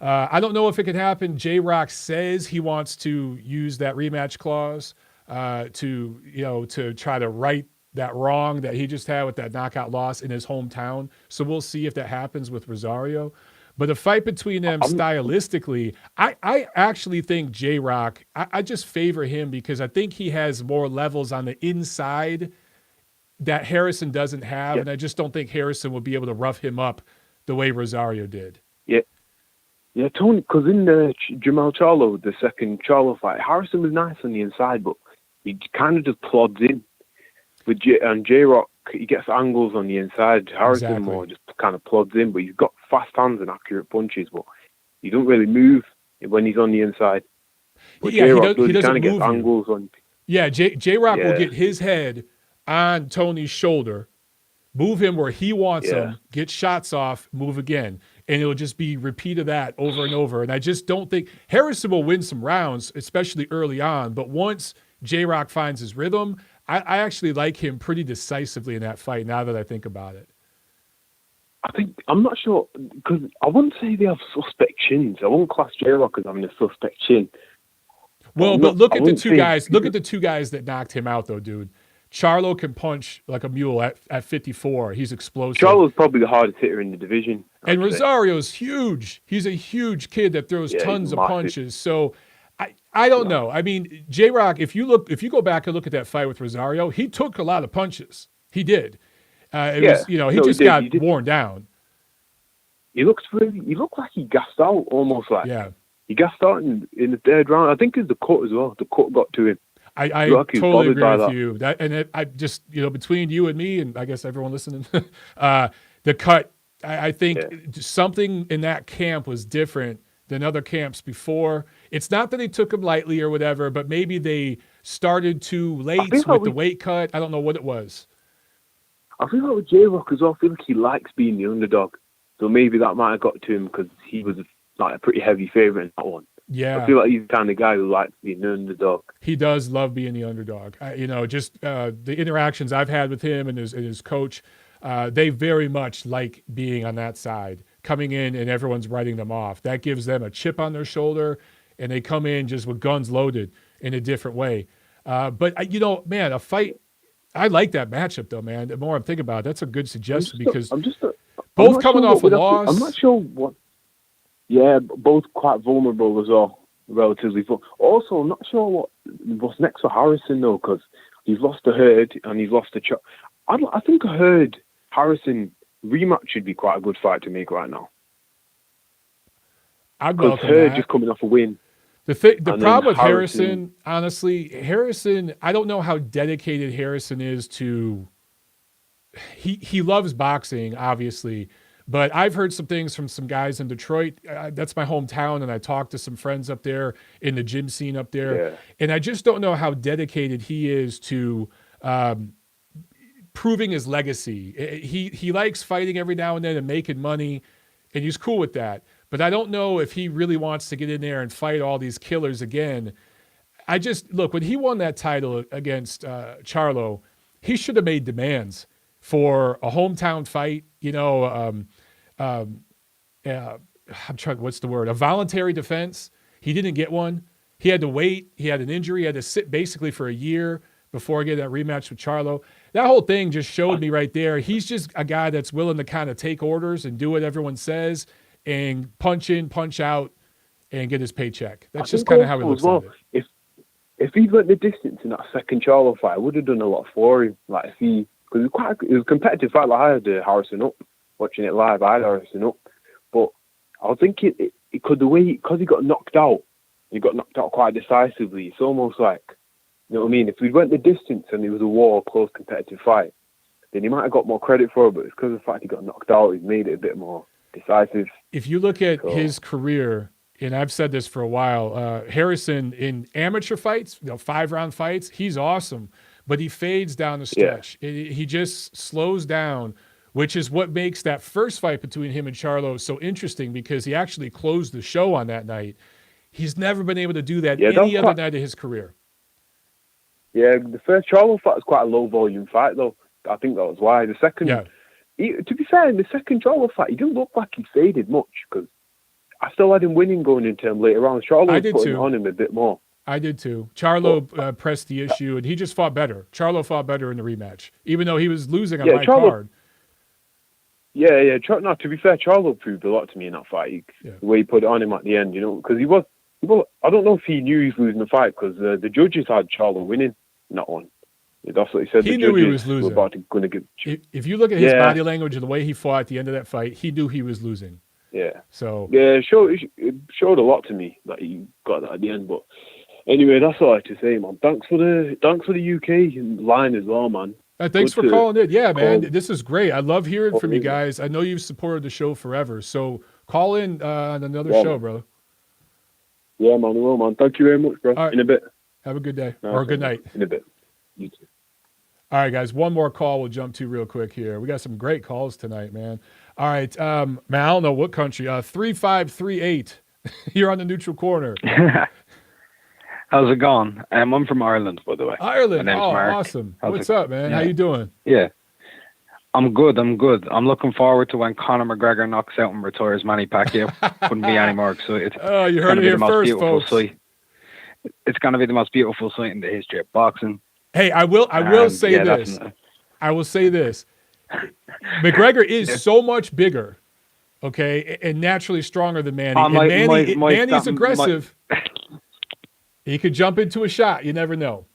I don't know if it could happen. J-Rock says he wants to use that rematch clause to try to right that wrong that he just had with that knockout loss in his hometown. So we'll see if that happens with Rosario. But a fight between them stylistically, I actually think J-Rock, I just favor him because I think he has more levels on the inside that Harrison doesn't have. Yeah. And I just don't think Harrison will be able to rough him up the way Rosario did. Yeah. Yeah, Tony, because in the Jamal Charlo, the second Charlo fight, Harrison was nice on the inside, but he kind of just plods in. With J-Rock, he gets angles on the inside. Harrison more just kind of plods in, but he's got fast hands and accurate punches, but he don't really move when he's on the inside. But J-Rock he kind of gets angles on. Yeah, J-Rock will get his head on Tony's shoulder, move him where he wants him, get shots off, move again. And it'll just be repeat of that over and over. And I just don't think Harrison will win some rounds, especially early on. But once J-Rock finds his rhythm, I actually like him pretty decisively in that fight now that I think about it. I'm not sure, because I wouldn't say they have suspect chins. I won't class J-Rock as having a suspect chin. Well, but look at the two guys. Look at the two guys that knocked him out, though, dude. Charlo can punch like a mule at 54. He's explosive. Charlo's probably the hardest hitter in the division. And Rosario's huge. He's a huge kid that throws tons of punches. So I don't know. I mean, J-Rock, if you go back and look at that fight with Rosario, he took a lot of punches. He did. He got worn down. He looked like he gassed out almost like. Yeah. He gassed out in the third round. I think it's the cut as well. The cut got to him. I totally agree with you. I just, between you and me, and I guess everyone listening, the cut, I think something in that camp was different than other camps before. It's not that they took him lightly or whatever, but maybe they started too late with the weight cut. I don't know what it was. I feel like with J-Rock as well, I feel like he likes being the underdog. So maybe that might have got to him because he was like a pretty heavy favorite in that one. Yeah. I feel like he's the kind of guy who likes being the underdog. He does love being the underdog. The interactions I've had with him and his coach, they very much like being on that side, coming in and everyone's writing them off. That gives them a chip on their shoulder, and they come in just with guns loaded in a different way. But a fight, I like that matchup, though, man. The more I'm thinking about it, that's a good suggestion because both coming off a loss. I'm not sure what. Yeah, both quite vulnerable as well, relatively. Also, I'm not sure what's next for Harrison, though, because he's lost to Hearn and he's lost to I think a Hearn Harrison rematch should be quite a good fight to make right now. Because Hearn just coming off a win. The problem with Harrison, honestly, I don't know how dedicated Harrison is to. He loves boxing, obviously. But I've heard some things from some guys in Detroit. That's my hometown, and I talked to some friends up there in the gym scene up there. Yeah. And I just don't know how dedicated he is to proving his legacy. He likes fighting every now and then and making money, and he's cool with that. But I don't know if he really wants to get in there and fight all these killers again. Look, when he won that title against Charlo, he should have made demands for a hometown fight, I'm trying, what's the word? A voluntary defense. He didn't get one. He had to wait. He had an injury. He had to sit basically for a year before getting that rematch with Charlo. That whole thing just showed me right there. He's just a guy that's willing to kind of take orders and do what everyone says and punch in, punch out, and get his paycheck. That's just kind of how he looks at it. If he went the distance in that second Charlo fight, it would have done a lot for him. Like because it was a competitive fight. Like I had Harrison up, watching it live. I had Harrison up, but I was thinking it could because he got knocked out. He got knocked out quite decisively. It's almost like, you know what I mean? If we went the distance and it was a close competitive fight, then he might have got more credit for it. But it's because of the fact he got knocked out, he's made it a bit more decisive. If you look at his career, and I've said this for a while, Harrison in amateur fights, 5-round fights, he's awesome, but he fades down the stretch. Yeah. He just slows down, which is what makes that first fight between him and Charlo so interesting, because he actually closed the show on that night. He's never been able to do that any other night of his career. Yeah, the first Charlo fight was quite a low-volume fight, though. I think that was why. The second, to be fair, in the second Charlo fight, he didn't look like he faded much, because I still had him winning going into him later on. Charlo was putting on him a bit more. I did too. Charlo pressed the issue, and he just fought better. Charlo fought better in the rematch, even though he was losing on my card. Yeah. No, to be fair, Charlo proved a lot to me in that fight. The way he put it on him at the end, because he was. I don't know if he knew he was losing the fight, because the judges had Charlo winning in that one. That's what he said. He knew he was losing. If you look at his body language and the way he fought at the end of that fight, he knew he was losing. Yeah. So it showed a lot to me that he got that at the end. But anyway, that's all I have to say, man. Thanks for the UK line as well, man. Thanks for calling in. Yeah, man, this is great. I love hearing from you guys. I know you've supported the show forever, so call in on another show, brother. Yeah, man. Well, man. Thank you very much, bro. Right. In a bit. Have a good day or good night. In a bit. You too. All right, guys. One more call we'll jump to real quick here. We got some great calls tonight, man. All right, man, I don't know what country. 3538. You're on the neutral corner. How's it going? I'm from Ireland, by the way. Ireland. My name's Mark. Awesome. What's up, man? How you doing? Yeah. I'm good. I'm looking forward to when Conor McGregor knocks out and retires Manny Pacquiao. Couldn't be any more excited. Oh, you heard it here first, folks. It's going to be the most beautiful sight in the history of boxing. Hey, I will say this. I will say this. McGregor is so much bigger, okay, and naturally stronger than Manny. Manny's aggressive. He could jump into a shot. You never know.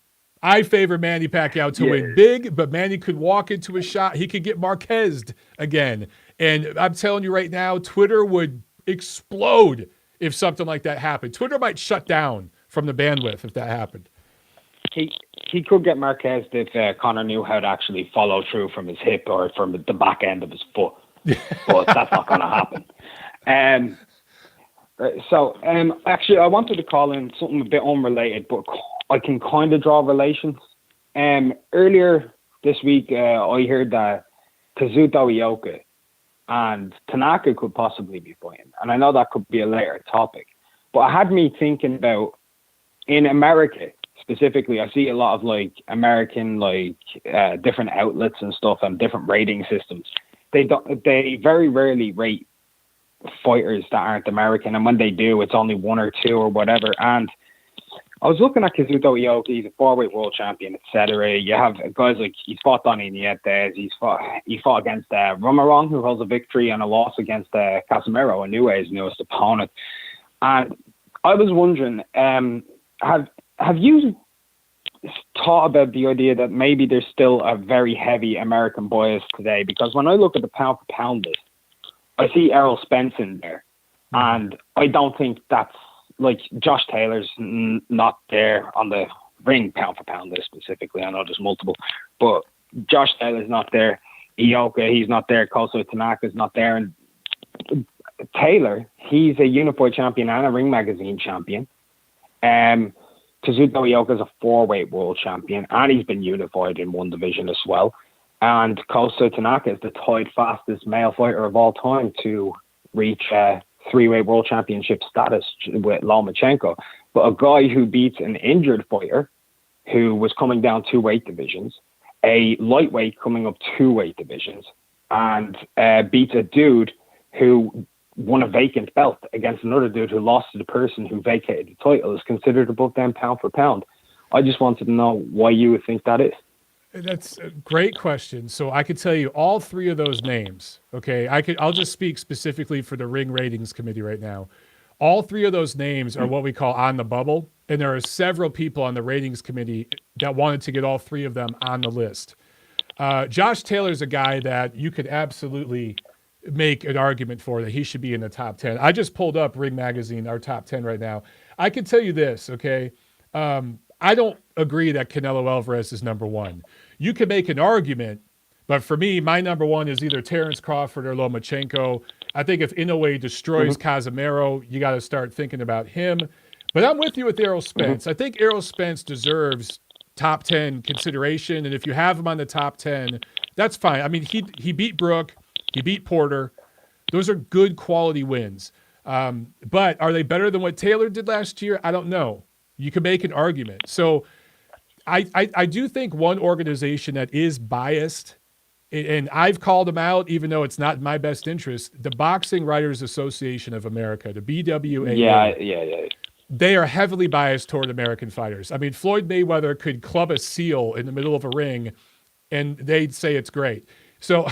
I favor Manny Pacquiao to win big, but Manny could walk into a shot. He could get Marquez'd again. And I'm telling you right now, Twitter would explode if something like that happened. Twitter might shut down from the bandwidth if that happened. He could get Marquez if Conor knew how to actually follow through from his hip or from the back end of his foot. But that's not going to happen. Actually, I wanted to call in something a bit unrelated, but I can kind of draw relations. Earlier this week, I heard that Kazuto Ioka and Tanaka could possibly be fighting. And I know that could be a later topic. But it had me thinking about, in America specifically, I see a lot of American different outlets and stuff and different rating systems. They very rarely rate fighters that aren't American, and when they do, it's only 1 or 2 or whatever. And I was looking at Kazuto Ioka. He's a 4-weight world champion, etc. You have guys he's fought Donny Nietes. He fought against Romarong, who holds a victory and a loss against Casimiro Inouye's newest opponent. And I was wondering, have you thought about the idea that maybe there's still a very heavy American bias today? Because when I look at the pound for pound list, I see Errol Spence in there, and I don't think that's Josh Taylor's not there on the ring pound for pound list specifically. I know there's multiple, but Josh Taylor's not there. Ioka, he's not there. Koso Tanaka's not there. And Taylor, he's a unified champion and a Ring Magazine champion. Kazuto Ioka's a 4-weight world champion, and he's been unified in one division as well. And Kosta Tanaka is the tied fastest male fighter of all time to reach three-weight world championship status with Lomachenko. But a guy who beats an injured fighter who was coming down 2 weight divisions, a lightweight coming up 2 weight divisions, and beats a dude who won a vacant belt against another dude who lost to the person who vacated the title, is considered above them pound for pound. I just wanted to know why you would think that is. That's a great question. So I could tell you all 3 of those names. Okay, I'll just speak specifically for the Ring Ratings Committee right now. All 3 of those names are what we call on the bubble, and there are several people on the ratings committee that wanted to get all 3 of them on the list. Josh Taylor's a guy that you could absolutely make an argument for that he should be in the top 10. I just pulled up Ring Magazine, our top 10 right now. I can tell you this, okay? I don't agree that Canelo Alvarez is number 1. You could make an argument, but for me, my number 1 is either Terrence Crawford or Lomachenko. I think if Inoue destroys Casemiro, you got to start thinking about him. But I'm with you with Errol Spence. I think Errol Spence deserves top 10 consideration, and if you have him on the top 10, that's fine. I mean, he beat Brook, he beat Porter. Those are good quality wins. But are they better than what Taylor did last year? I don't know. You can make an argument. So I do think one organization that is biased, and I've called them out, even though it's not in my best interest, the Boxing Writers Association of America, the BWAA. Yeah. They are heavily biased toward American fighters. I mean, Floyd Mayweather could club a seal in the middle of a ring, and they'd say it's great. So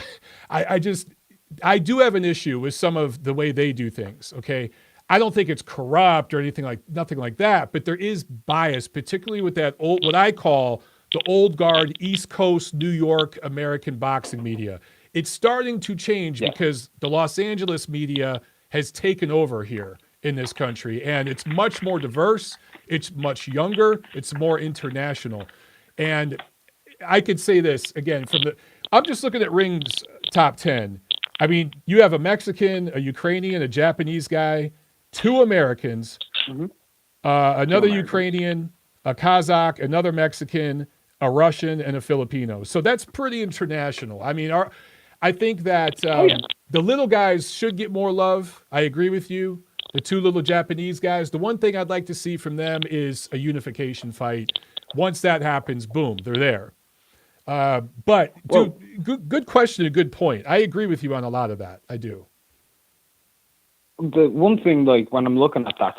I do have an issue with some of the way they do things, okay? I don't think it's corrupt or nothing like that, but there is bias, particularly with that old, what I call the old guard, East Coast, New York, American boxing media. It's starting to change because the Los Angeles media has taken over here in this country, and it's much more diverse. It's much younger. It's more international. And I could say this again I'm just looking at Ring's top 10. I mean, you have a Mexican, a Ukrainian, a Japanese guy, 2 Americans, another Ukrainian, a Kazakh, another Mexican, a Russian, and a Filipino. So that's pretty international. I mean, I think that the little guys should get more love. I agree with you. The 2 little Japanese guys, the one thing I'd like to see from them is a unification fight. Once that happens, boom, they're there. But good question, a good point. I agree with you on a lot of that. I do. The one thing, like when I'm looking at that,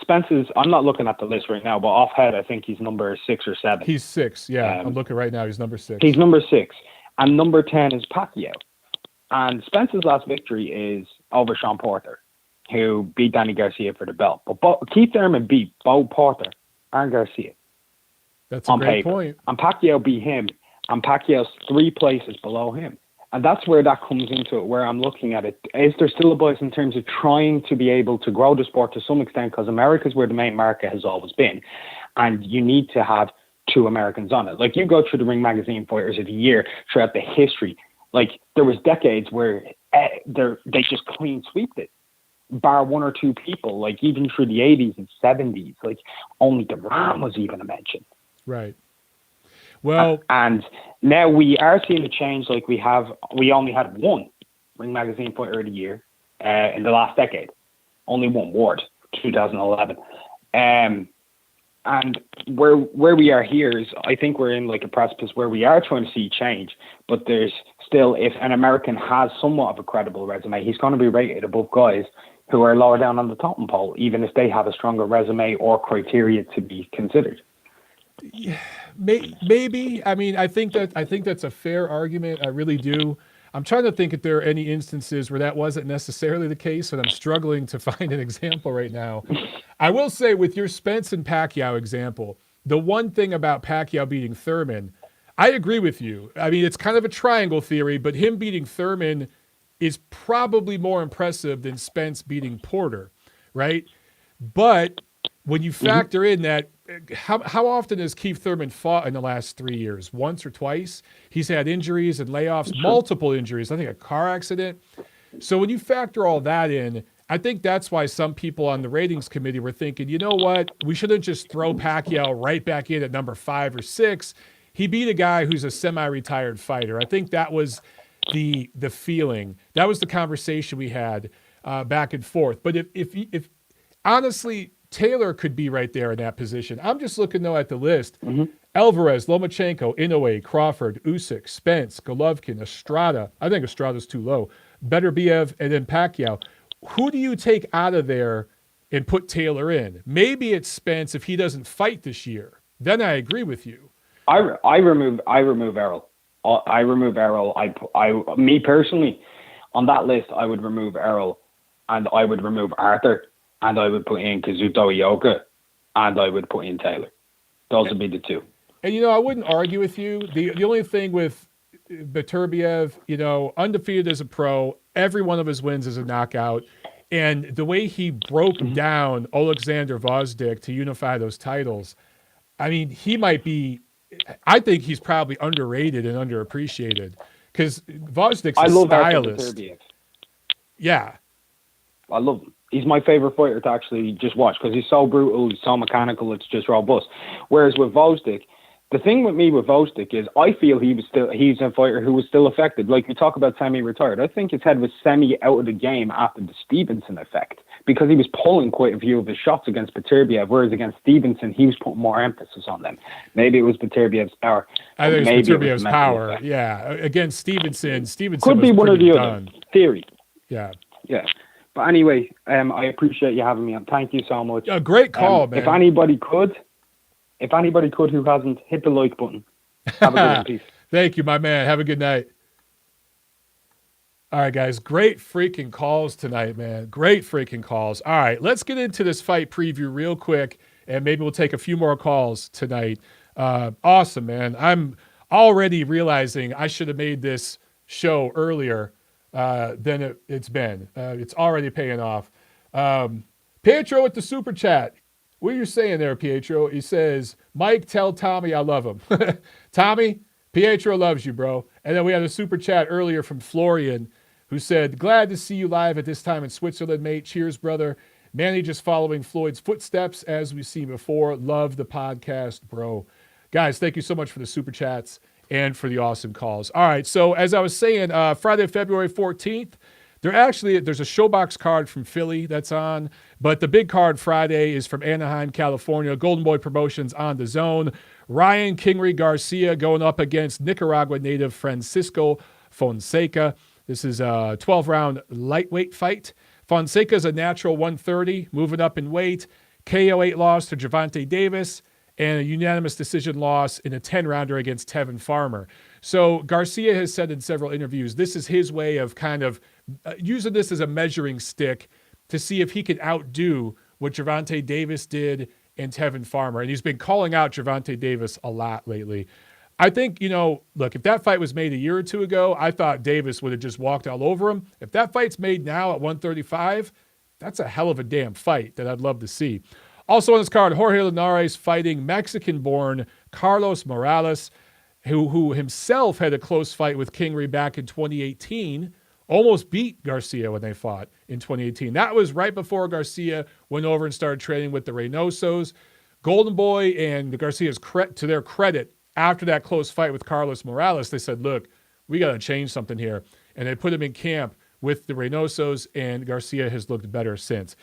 I'm not looking at the list right now, but off head, I think he's number 6 or 7. He's 6. Yeah, I'm looking right now. He's number 6. He's number 6, and number 10 is Pacquiao. And Spence's last victory is over Sean Porter, who beat Danny Garcia for the belt. But Keith Thurman beat both Porter and Garcia. That's a great point. And Pacquiao beat him, and Pacquiao's 3 places below him. And that's where that comes into it, where I'm looking at it. Is there still a bias in terms of trying to be able to grow the sport to some extent? Because America's where the main market has always been. And you need to have 2 Americans on it. Like, you go through the Ring Magazine Fighters of the Year throughout the history. Like, there was decades where they just clean sweeped it, bar 1 or 2 people. Like, even through the 80s and 70s, like, only Duran was even a mention. Right. Well, and now we are seeing a change. Like, we only had 1 Ring Magazine Fighter of the Year in the last decade. Only 1 Ward, 2011. And where we are here is, I think we're in like a precipice where we are trying to see change, but there's still, if an American has somewhat of a credible resume, he's going to be rated above guys who are lower down on the totem pole, even if they have a stronger resume or criteria to be considered. Yeah, maybe. I mean, I think that's a fair argument. I really do. I'm trying to think if there are any instances where that wasn't necessarily the case, and I'm struggling to find an example right now. I will say, with your Spence and Pacquiao example, the one thing about Pacquiao beating Thurman, I agree with you. I mean, it's kind of a triangle theory, but him beating Thurman is probably more impressive than Spence beating Porter, right? But when you factor in that, how often has Keith Thurman fought in the last 3 years? Once or twice? He's had injuries and layoffs, multiple injuries. I think a car accident. So when you factor all that in, I think that's why some people on the ratings committee were thinking, you know what? We shouldn't just throw Pacquiao right back in at number 5 or 6. he beat a guy who's a semi-retired fighter. I think that was the feeling. That was the conversation we had back and forth. But if honestly, Taylor could be right there in that position. I'm just looking, though, at the list. Alvarez, Lomachenko, Inoue, Crawford, Usyk, Spence, Golovkin, Estrada. I think Estrada's too low. Beterbiev, and then Pacquiao. Who do you take out of there and put Taylor in? Maybe it's Spence if he doesn't fight this year. Then I agree with you. I remove Errol. I remove Errol. Me personally, on that list, I would remove Errol, and I would remove Arthur, and I would put in Kazuto Ioka, and I would put in Taylor. Those would be the two. And, I wouldn't argue with you. The only thing with Beterbiev, undefeated as a pro, every one of his wins is a knockout. And the way he broke down Alexander Gvozdyk to unify those titles, I mean, he might be, I think he's probably underrated and underappreciated because Gvozdyk's a stylist. Yeah. I love him. He's my favorite fighter to actually just watch because he's so brutal, he's so mechanical, it's just robust. Whereas with Gvozdyk, the thing with me with Gvozdyk is I feel he's a fighter who was still affected. Like you talk about semi-retired, I think his head was out of the game after the Stevenson effect because he was pulling quite a few of his shots against Beterbiev, whereas against Stevenson, he was putting more emphasis on them. Maybe it was Beterbiev's power. I think it's Beterbiev's power, yeah. Against Stevenson could be one or the other. Theory. Yeah. Yeah. But anyway, I appreciate you having me on. Thank you so much. A great call, man. If anybody could who hasn't, hit the like button. Have a good one. Peace. Thank you, my man. Have a good night. All right, guys. Great freaking calls tonight, man. Great freaking calls. All right, let's get into this fight preview real quick, and maybe we'll take a few more calls tonight. Awesome, man. I'm already realizing I should have made this show earlier than it's been. It's already paying off. Pietro with the super chat. What are you saying there, Pietro? He says, Mike, tell Tommy I love him. Tommy, Pietro loves you, bro. And then we had a super chat earlier from Florian who said, glad to see you live at this time in Switzerland, mate. Cheers, brother. Manny just following Floyd's footsteps as we've seen before. Love the podcast, bro. Guys, thank you so much for the super chats and for the awesome calls. All right, so as I was saying, Friday, February 14th, there's a Showbox card from Philly that's on, but the big card Friday is from Anaheim, California. Golden Boy Promotions on the zone. Ryan Kingery Garcia going up against Nicaragua native Francisco Fonseca. This is a 12-round lightweight fight. Fonseca's a natural 130, moving up in weight. KO 8 loss to Gervonta Davis, and a unanimous decision loss in a 10-rounder against Tevin Farmer. So Garcia has said in several interviews, this is his way of kind of using this as a measuring stick to see if he can outdo what Gervonta Davis did and Tevin Farmer. And he's been calling out Gervonta Davis a lot lately. I think, look, if that fight was made a year or two ago, I thought Davis would have just walked all over him. If that fight's made now at 135, that's a hell of a damn fight that I'd love to see. Also on this card, Jorge Linares fighting Mexican-born Carlos Morales, who himself had a close fight with Kingery back in 2018, almost beat Garcia when they fought in 2018. That was right before Garcia went over and started training with the Reynosos. Golden Boy and Garcia's, to their credit, after that close fight with Carlos Morales, they said, look, we got to change something here. And they put him in camp with the Reynosos, and Garcia has looked better since.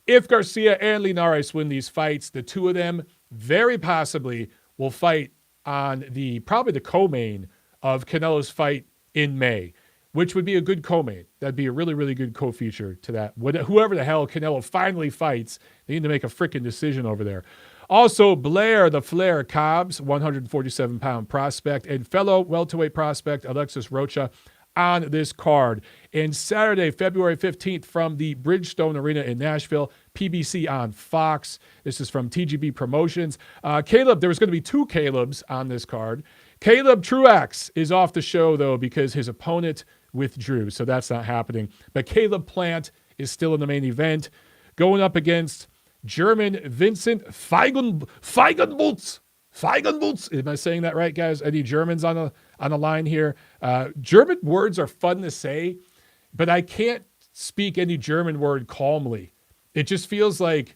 If Garcia and Linares win these fights, the two of them very possibly will fight on probably the co-main of Canelo's fight in May, which would be a good co-main. That'd be a really, really good co-feature to that. Whoever the hell Canelo finally fights, they need to make a freaking decision over there. Also, Blair the Flair Cobbs, 147-pound prospect, and fellow welterweight prospect Alexis Rocha on this card. And Saturday, February 15th, from the Bridgestone Arena in Nashville, PBC on Fox. This is from TGB Promotions. Caleb, there was going to be two Calebs on this card. Caleb Truax is off the show, though, because his opponent withdrew, so that's not happening. But Caleb Plant is still in the main event, going up against German Vincent Feigenbutz. Am I saying that right, guys? Any Germans on the line here? German words are fun to say, but I can't speak any German word calmly. It just feels like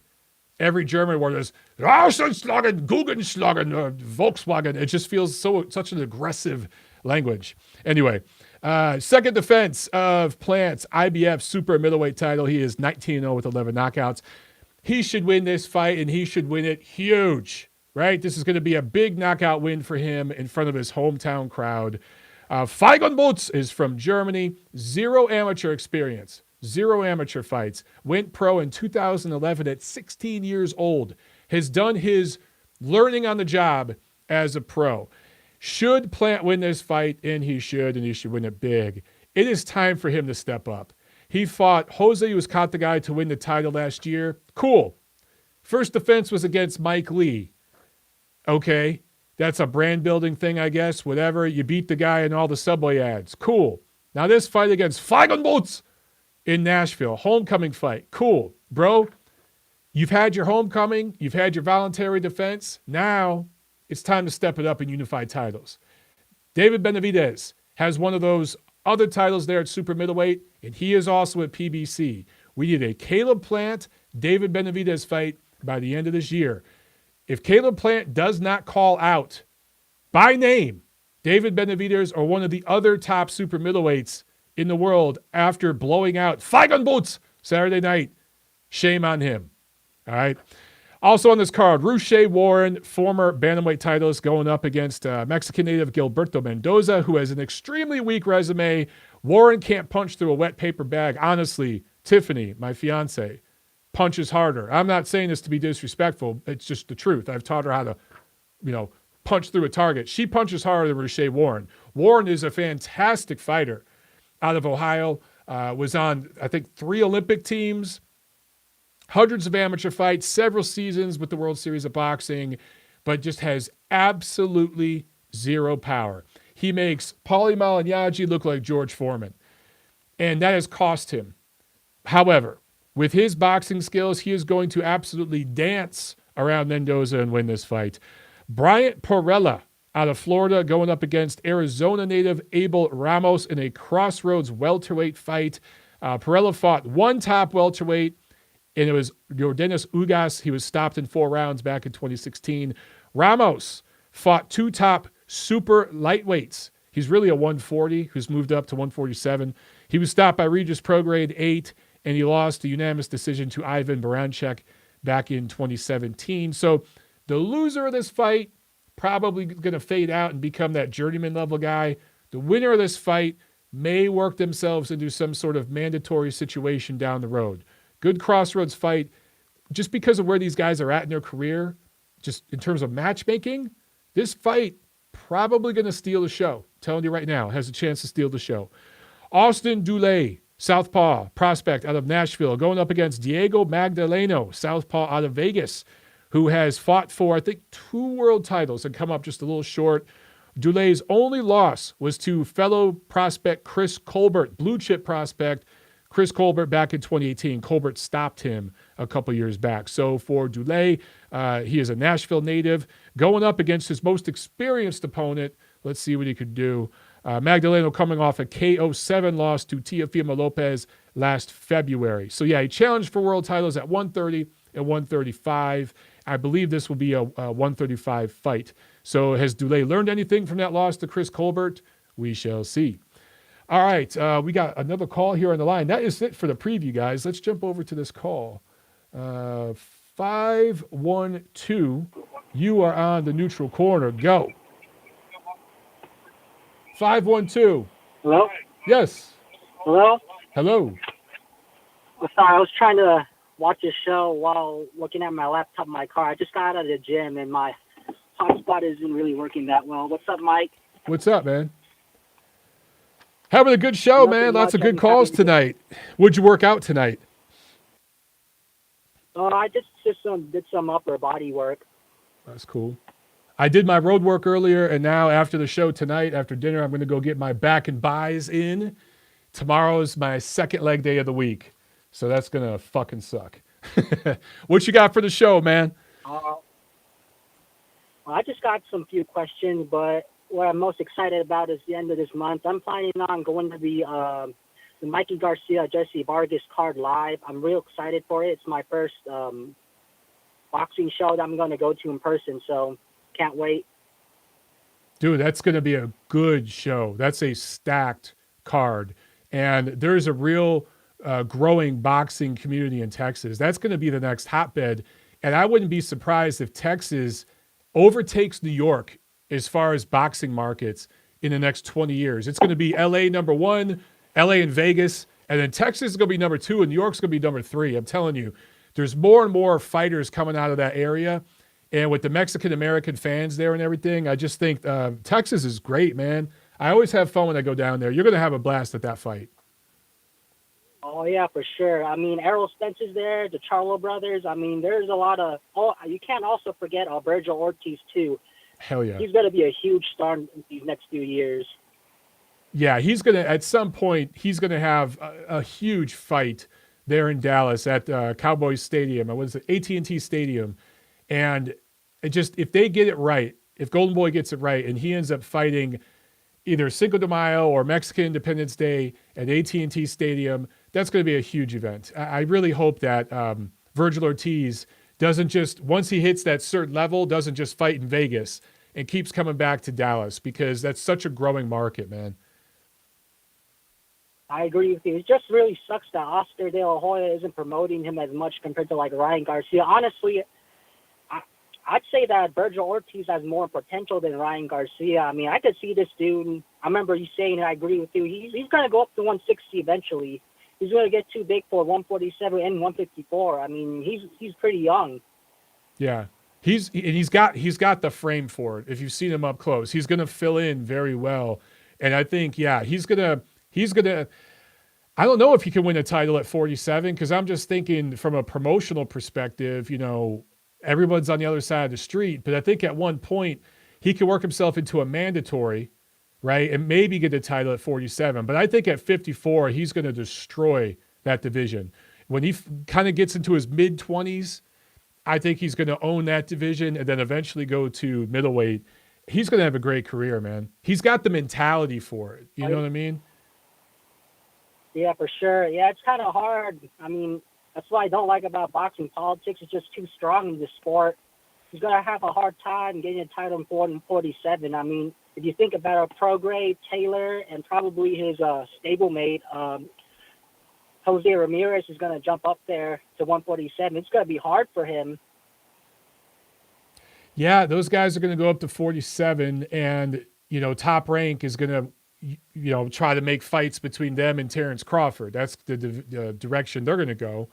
Every German word is Außenschlagen, Guggenschlagen, Volkswagen. It just feels such an aggressive language. Anyway, second defense of Plant's IBF super middleweight title. He is 19-0 with 11 knockouts. He should win this fight, and he should win it huge, right? This is going to be a big knockout win for him in front of his hometown crowd. Feigenbutz is from Germany. 0 amateur experience. 0 amateur fights. Went pro in 2011 at 16 years old. Has done his learning on the job as a pro. Should Plant win this fight, and he should win it big. It is time for him to step up. He fought Jose Uzcategui to win the title last year. Cool. First defense was against Mike Lee. Okay. That's a brand building thing, I guess. Whatever. You beat the guy in all the Subway ads. Cool. Now this fight against Feigenbutz in Nashville. Homecoming fight. Cool. Bro, you've had your homecoming. You've had your voluntary defense. Now it's time to step it up in unified titles. David Benavidez has one of those other titles there at super middleweight, and he is also at PBC. We need a Caleb Plant, David Benavidez fight by the end of this year. If Caleb Plant does not call out by name David Benavidez or one of the other top super middleweights in the world after blowing out Feigenbutz Saturday night, shame on him. All right. Also on this card, Ruche Warren, former bantamweight titleist, going up against Mexican native Gilberto Mendoza, who has an extremely weak resume. Warren can't punch through a wet paper bag. Honestly, Tiffany, my fiance, punches harder. I'm not saying this to be disrespectful. It's just the truth. I've taught her how to, punch through a target. She punches harder than Ruche Warren. Warren is a fantastic fighter out of Ohio. Was on, I think, 3 Olympic teams. Hundreds of amateur fights, several seasons with the World Series of Boxing, but just has absolutely zero power. He makes Paulie Malignaggi look like George Foreman, and that has cost him. However, with his boxing skills, he is going to absolutely dance around Mendoza and win this fight. Bryant Porrella out of Florida going up against Arizona native Abel Ramos in a crossroads welterweight fight. Porrella fought 1 top welterweight, and it was Yordenis Ugas. He was stopped in 4 rounds back in 2016. Ramos fought 2 top super lightweights. He's really a 140 who's moved up to 147. He was stopped by Regis Prograde 8, and he lost a unanimous decision to Ivan Baranchek back in 2017. So the loser of this fight probably going to fade out and become that journeyman level guy. The winner of this fight may work themselves into some sort of mandatory situation down the road. Good crossroads fight. Just because of where these guys are at in their career, just in terms of matchmaking, this fight probably going to steal the show. I'm telling you right now, has a chance to steal the show. Austin Dulé, southpaw prospect out of Nashville, going up against Diego Magdaleno, southpaw out of Vegas, who has fought for, I think, 2 world titles and come up just a little short. Dulé's only loss was to fellow prospect Chris Colbert, blue chip prospect Chris Colbert back in 2018. Colbert stopped him a couple years back. So for Dulé, he is a Nashville native going up against his most experienced opponent. Let's see what he could do. Magdaleno coming off a KO7 loss to Teofimo Lopez last February. So yeah, he challenged for world titles at 130 and 135. I believe this will be a 135 fight. So has Dulé learned anything from that loss to Chris Colbert? We shall see. All right, we got another call here on the line. That is it for the preview, guys. Let's jump over to this call. 512, you are on the neutral corner. Go. 512. Hello? Yes. Hello? Hello. Oh, sorry, I was trying to watch a show while looking at my laptop in my car. I just got out of the gym, and my hotspot isn't really working that well. What's up, Mike? What's up, man? Having a good show, man. Lots of good calls tonight. What'd you work out tonight? I just did some upper body work. That's cool. I did my road work earlier, and now after the show tonight, after dinner, I'm going to go get my back and buys in. Tomorrow's my second leg day of the week, so that's going to fucking suck. What you got for the show, man? I just got some few questions, but what I'm most excited about is the end of this month. I'm planning on going to the Mikey Garcia, Jesse Vargas card live. I'm real excited for it. It's my first boxing show that I'm going to go to in person. So can't wait. Dude, that's going to be a good show. That's a stacked card. And there's a real growing boxing community in Texas. That's going to be the next hotbed. And I wouldn't be surprised if Texas overtakes New York as far as boxing markets in the next 20 years. It's going to be LA number one, LA and Vegas, and then Texas is going to be number two, and New York's going to be number three. I'm telling you, there's more and more fighters coming out of that area. And with the Mexican-American fans there and everything, I just think Texas is great, man. I always have fun when I go down there. You're going to have a blast at that fight. Oh, yeah, for sure. I mean, Errol Spence is there, the Charlo brothers. I mean, there's a lot of – you can't also forget Alberto Ortiz, too. Hell yeah. He's going to be a huge star in these next few years. Yeah, he's going to – at some point, he's going to have a huge fight there in Dallas at Cowboys Stadium. What is it? AT&T Stadium. And it just – if they get it right, if Golden Boy gets it right and he ends up fighting – either Cinco de Mayo or Mexican Independence Day at AT&T Stadium, that's going to be a huge event. I really hope that Virgil Ortiz doesn't just, once he hits that certain level, doesn't just fight in Vegas and keeps coming back to Dallas, because that's such a growing market, man. I agree with you. It just really sucks that Oscar De La Hoya isn't promoting him as much compared to like Ryan Garcia. Honestly, I'd say that Virgil Ortiz has more potential than Ryan Garcia. I mean, I could see this dude. I remember you saying, I agree with you. He's going to go up to 160 eventually. He's going to get too big for 147 and 154. I mean, he's pretty young. Yeah, he's got the frame for it. If you've seen him up close, he's going to fill in very well. And I think, yeah, he's gonna. I don't know if he can win a title at 47, because I'm just thinking from a promotional perspective, you know. Everyone's on the other side of the street, but I think at one point he could work himself into a mandatory, right, and maybe get a title at 47. But I think at 54, he's going to destroy that division. When he kind of gets into his mid-20s, I think he's going to own that division and then eventually go to middleweight. He's going to have a great career, man. He's got the mentality for it. You know what I mean? Yeah, for sure. Yeah, it's kind of hard. I mean, that's what I don't like about boxing. Politics is just too strong in this sport. He's going to have a hard time getting a title in 47. I mean, if you think about it, Prograis, Taylor, and probably his stablemate, Jose Ramirez, is going to jump up there to 147. It's going to be hard for him. Yeah, those guys are going to go up to 47, and, you know, Top Rank is going to, you know, try to make fights between them and Terrence Crawford. That's the direction they're going to go.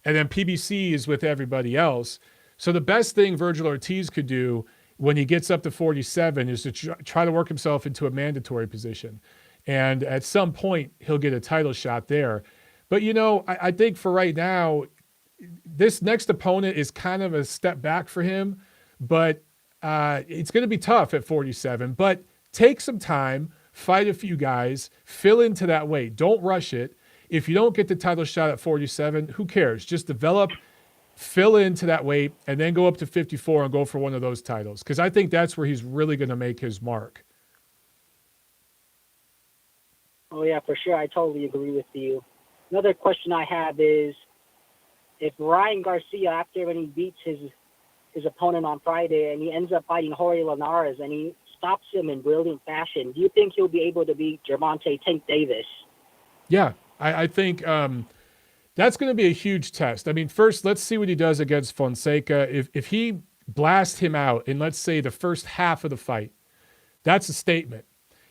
And then PBC is with everybody else. So the best thing Virgil Ortiz could do when he gets up to 47 is to try to work himself into a mandatory position. And at some point, he'll get a title shot there. But, you know, I think for right now, this next opponent is kind of a step back for him. But it's going to be tough at 47. But take some time, fight a few guys, fill into that weight. Don't rush it. If you don't get the title shot at 47, who cares? Just develop, fill into that weight, and then go up to 54 and go for one of those titles. Because I think that's where he's really going to make his mark. Oh, yeah, for sure. I totally agree with you. Another question I have is, if Ryan Garcia, after when he beats his opponent on Friday and he ends up fighting Jorge Linares and he stops him in brilliant fashion, do you think he'll be able to beat Gervonta Tank Davis? Yeah, I think that's going to be a huge test. I mean, first, let's see what he does against Fonseca. If he blasts him out in, let's say, the first half of the fight, that's a statement.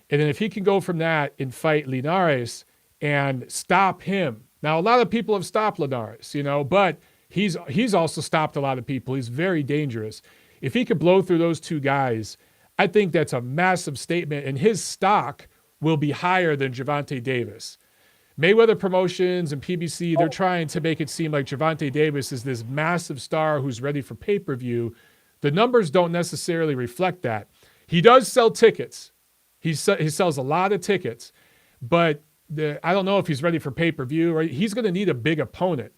And then if he can go from that and fight Linares and stop him. Now, a lot of people have stopped Linares, you know, but he's also stopped a lot of people. He's very dangerous. If he could blow through those two guys, I think that's a massive statement, and his stock will be higher than Gervonta Davis. Mayweather Promotions and PBC, they're trying to make it seem like Gervonta Davis is this massive star who's ready for pay-per-view. The numbers don't necessarily reflect that. He does sell tickets. He sells a lot of tickets, but I don't know if he's ready for pay-per-view. Right? He's going to need a big opponent.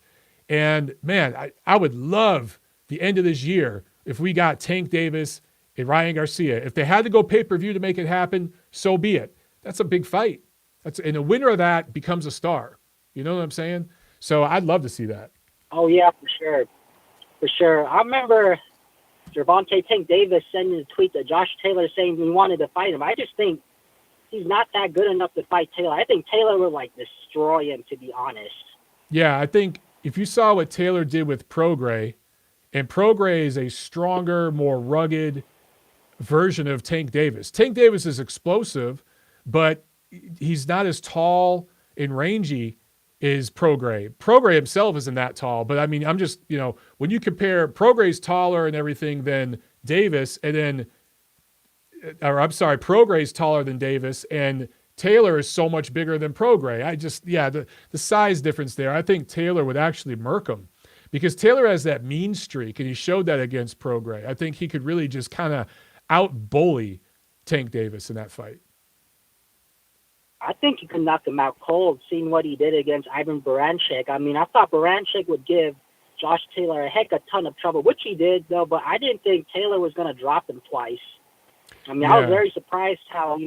And, man, I would love the end of this year if we got Tank Davis and Ryan Garcia. If they had to go pay-per-view to make it happen, so be it. That's a big fight. And a winner of that becomes a star. You know what I'm saying? So I'd love to see that. Oh, yeah, for sure. For sure. I remember Gervonta Tank Davis sending a tweet to Josh Taylor saying he wanted to fight him. I just think he's not that good enough to fight Taylor. I think Taylor would, like, destroy him, to be honest. Yeah, I think if you saw what Taylor did with Prograis, and Prograis is a stronger, more rugged version of Tank Davis. Tank Davis is explosive, but he's not as tall and rangy as Prograis. Prograis himself isn't that tall, but I mean, I'm just, when you compare Prograis's taller and everything than Davis, Prograis's taller than Davis, and Taylor is so much bigger than Prograis. The size difference there, I think Taylor would actually murk him because Taylor has that mean streak, and he showed that against Prograis. I think he could really just kind of out-bully Tank Davis in that fight. I think he could knock him out cold, seeing what he did against Ivan Baranchyk. I mean, I thought Baranchyk would give Josh Taylor a heck of a ton of trouble, which he did, though, but I didn't think Taylor was going to drop him twice. I mean, I was very surprised how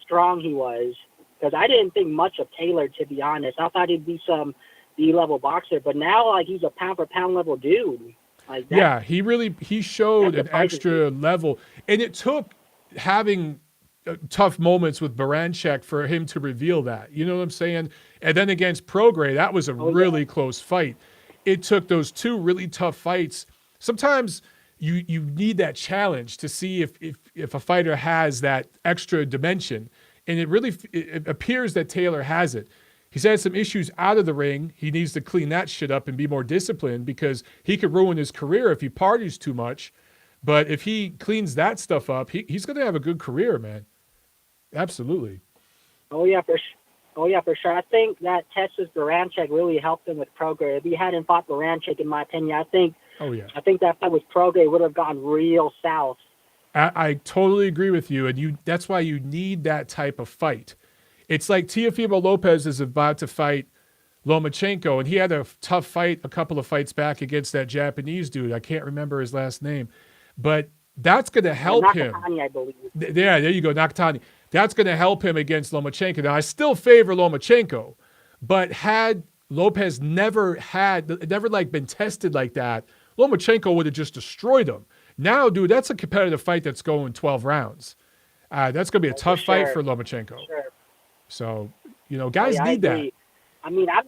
strong he was, because I didn't think much of Taylor, to be honest. I thought he'd be some D-level boxer, but now, like, he's a pound-for-pound level dude. Like that, yeah, he showed an extra level, and it took having tough moments with Baranchyk for him to reveal that. You know what I'm saying? And then against Prograis, that was a really close fight. It took those two really tough fights. Sometimes you need that challenge to see if a fighter has that extra dimension, and it appears that Taylor has it. He's had some issues out of the ring. He needs to clean that shit up and be more disciplined because he could ruin his career if he parties too much. But if he cleans that stuff up, he's going to have a good career, man. Absolutely. Oh yeah, for sure. I think that Texas Baranchyk really helped him with Prograis. If he hadn't fought Baranchyk, in my opinion, I think that fight with Prograis would have gone real south. I totally agree with you, and that's why you need that type of fight. It's like Teofimo Lopez is about to fight Lomachenko, and he had a tough fight a couple of fights back against that Japanese dude. I can't remember his last name, but that's going to help him. Nakatani, I believe. There you go, Nakatani. That's going to help him against Lomachenko. Now, I still favor Lomachenko, but had Lopez never been tested like that, Lomachenko would have just destroyed him. Now, dude, that's a competitive fight that's going 12 rounds. That's going to be a tough fight for Lomachenko. Sure. So, guys need that. I mean, I've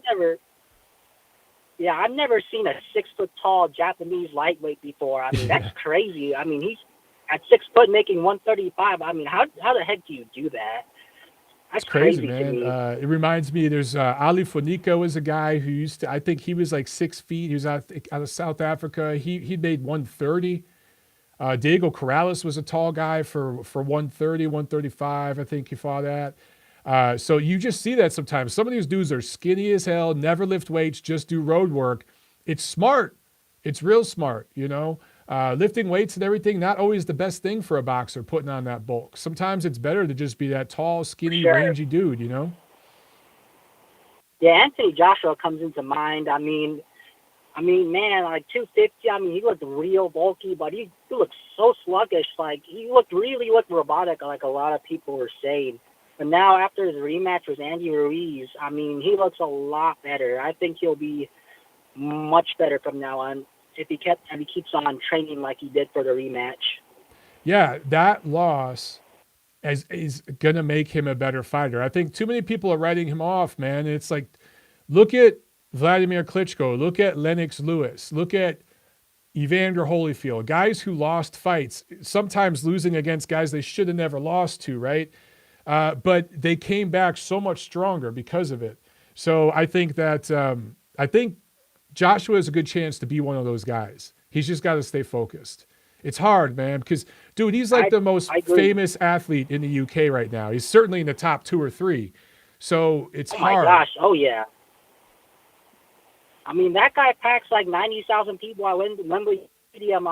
never seen a 6 foot tall Japanese lightweight before. I mean, that's crazy. I mean, he's at 6 foot making 135. I mean, how the heck do you do that? That's crazy, man. It reminds me, there's Ali Fonica was a guy who I think he was like 6 feet. He was out of South Africa. He made 130. Diego Corrales was a tall guy for 130, 135. I think he fought at. So you just see that sometimes. Some of these dudes are skinny as hell, never lift weights, just do road work. It's smart. It's real smart, Lifting weights and everything, not always the best thing for a boxer, putting on that bulk. Sometimes it's better to just be that tall, skinny, rangy dude, Yeah, Anthony Joshua comes into mind. I mean, man, like 250, he looked real bulky, but he looked so sluggish. Like, he really looked robotic, like a lot of people were saying. But now, after his rematch with Andy Ruiz, he looks a lot better. I think he'll be much better from now on if he keeps on training like he did for the rematch. Yeah, that loss is going to make him a better fighter. I think too many people are writing him off, man. It's like, look at Vladimir Klitschko, look at Lennox Lewis, look at Evander Holyfield, guys who lost fights, sometimes losing against guys they should have never lost to, right? But they came back so much stronger because of it. So I think that Joshua has a good chance to be one of those guys. He's just got to stay focused. It's hard, man, because, dude, he's like the most famous athlete in the UK right now. He's certainly in the top 2 or 3. So it's hard. Oh, my gosh. Oh, yeah. That guy packs like 90,000 people at Wembley Stadium.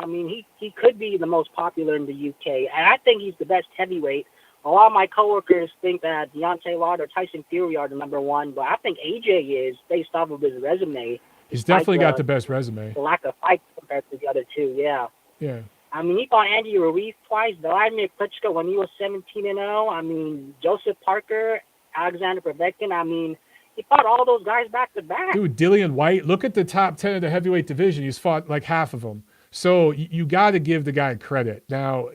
He could be the most popular in the UK. And I think he's the best heavyweight. A lot of my coworkers think that Deontay Wilder or Tyson Fury are the number one, but I think AJ is, based off of his resume. He's definitely got the best resume. The lack of fights compared to the other two, yeah. Yeah. He fought Andy Ruiz twice, Vladimir Klitschko when he was 17-0. Joseph Parker, Alexander Povetkin. He fought all those guys back to back. Dude, Dillian White, look at the top 10 of the heavyweight division. He's fought like half of them. So you got to give the guy credit. Now,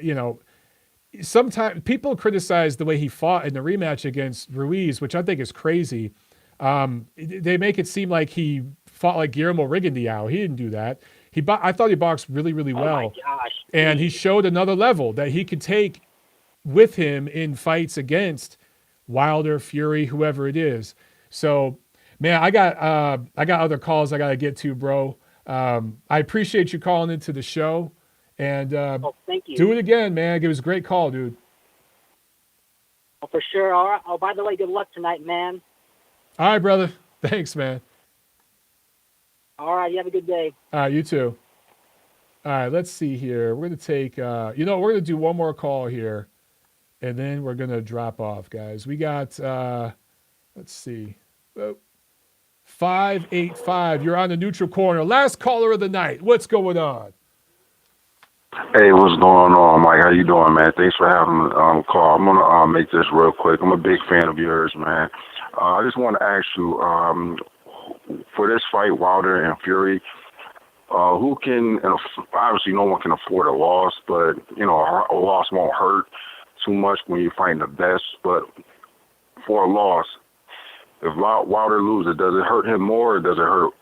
sometimes people criticize the way he fought in the rematch against Ruiz, which I think is crazy. They make it seem like he fought like Guillermo Rigondeaux. He didn't do that. I thought he boxed really, really well. Oh, my gosh. And he showed another level that he could take with him in fights against Wilder, Fury, whoever it is. So, man, I got other calls I got to get to, bro. I appreciate you calling into the show. And thank you. do it again, man. It was a great call, dude. Oh, for sure. All right. Oh, by the way, good luck tonight, man. All right, brother. Thanks, man. All right. You have a good day. All right, you too. All right, let's see here. We're going to take, we're going to do one more call here, and then we're going to drop off, guys. We got, let's see, 585. You're on the neutral corner. Last caller of the night. What's going on? Hey, what's going on, Mike? How you doing, man? Thanks for having me call. I'm gonna make this real quick. I'm a big fan of yours, man. I just want to ask you, for this fight, Wilder and Fury, who can? Obviously, no one can afford a loss, but a loss won't hurt too much when you're fighting the best. But for a loss, if Wilder loses, does it hurt him more, or does it hurt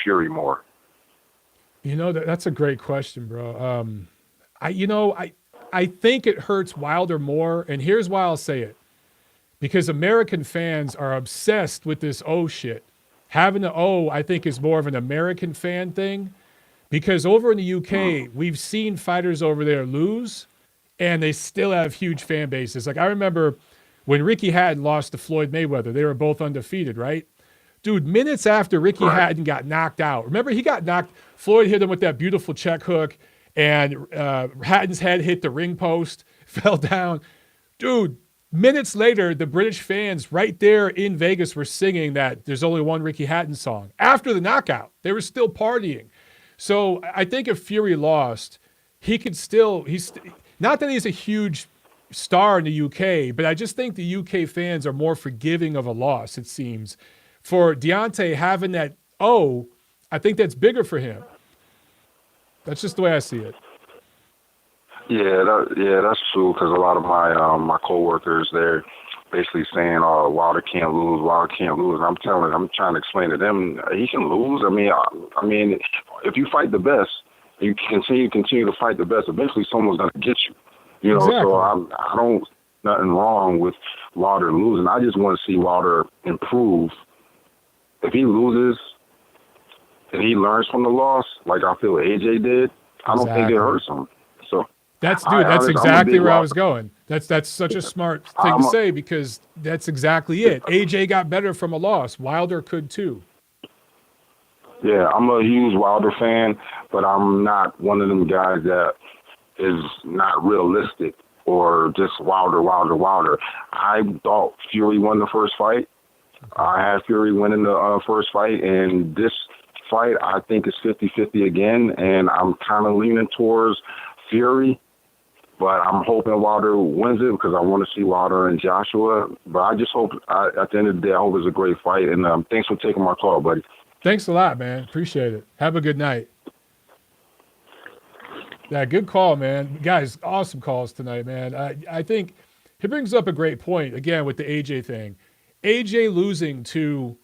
Fury more? That's a great question, bro. I think it hurts Wilder more, and here's why I'll say it. Because American fans are obsessed with this O shit. Having the O, I think, is more of an American fan thing. Because over in the UK, we've seen fighters over there lose, and they still have huge fan bases. Like, I remember when Ricky Hatton lost to Floyd Mayweather, they were both undefeated, right? Dude, minutes after Ricky Hatton got knocked out, remember he got knocked, Floyd hit him with that beautiful check hook, and Hatton's head hit the ring post, fell down. Dude, minutes later, the British fans right there in Vegas were singing that There's Only One Ricky Hatton song. After the knockout, they were still partying. So I think if Fury lost, he could still, not that he's a huge star in the UK, but I just think the UK fans are more forgiving of a loss, it seems. For Deontay having that O, I think that's bigger for him. That's just the way I see it. Yeah, that's true. Because a lot of my coworkers, they're basically saying, "Oh, Wilder can't lose. Wilder can't lose." And I'm trying to explain to them, he can lose. I mean, if you fight the best, you continue to fight the best. Eventually, someone's gonna get you. Exactly. So I don't nothing wrong with Wilder losing. I just want to see Wilder improve. If he loses and he learns from the loss, like I feel AJ did, I don't think it hurts him. So that's exactly where I was going. That's such a smart thing to say, because that's exactly it. AJ got better from a loss. Wilder could too. Yeah, I'm a huge Wilder fan, but I'm not one of them guys that is not realistic or just Wilder. I thought Fury won the first fight. I had Fury winning the first fight, and this fight I think is 50-50 again, and I'm kind of leaning towards Fury, but I'm hoping Wilder wins it because I want to see Wilder and Joshua. But I just hope, at the end of the day, I hope it's a great fight, and thanks for taking my call, buddy. Thanks a lot, man. Appreciate it. Have a good night. Yeah, good call, man. Guys, awesome calls tonight, man. I think he brings up a great point, again, with the AJ thing. AJ losing to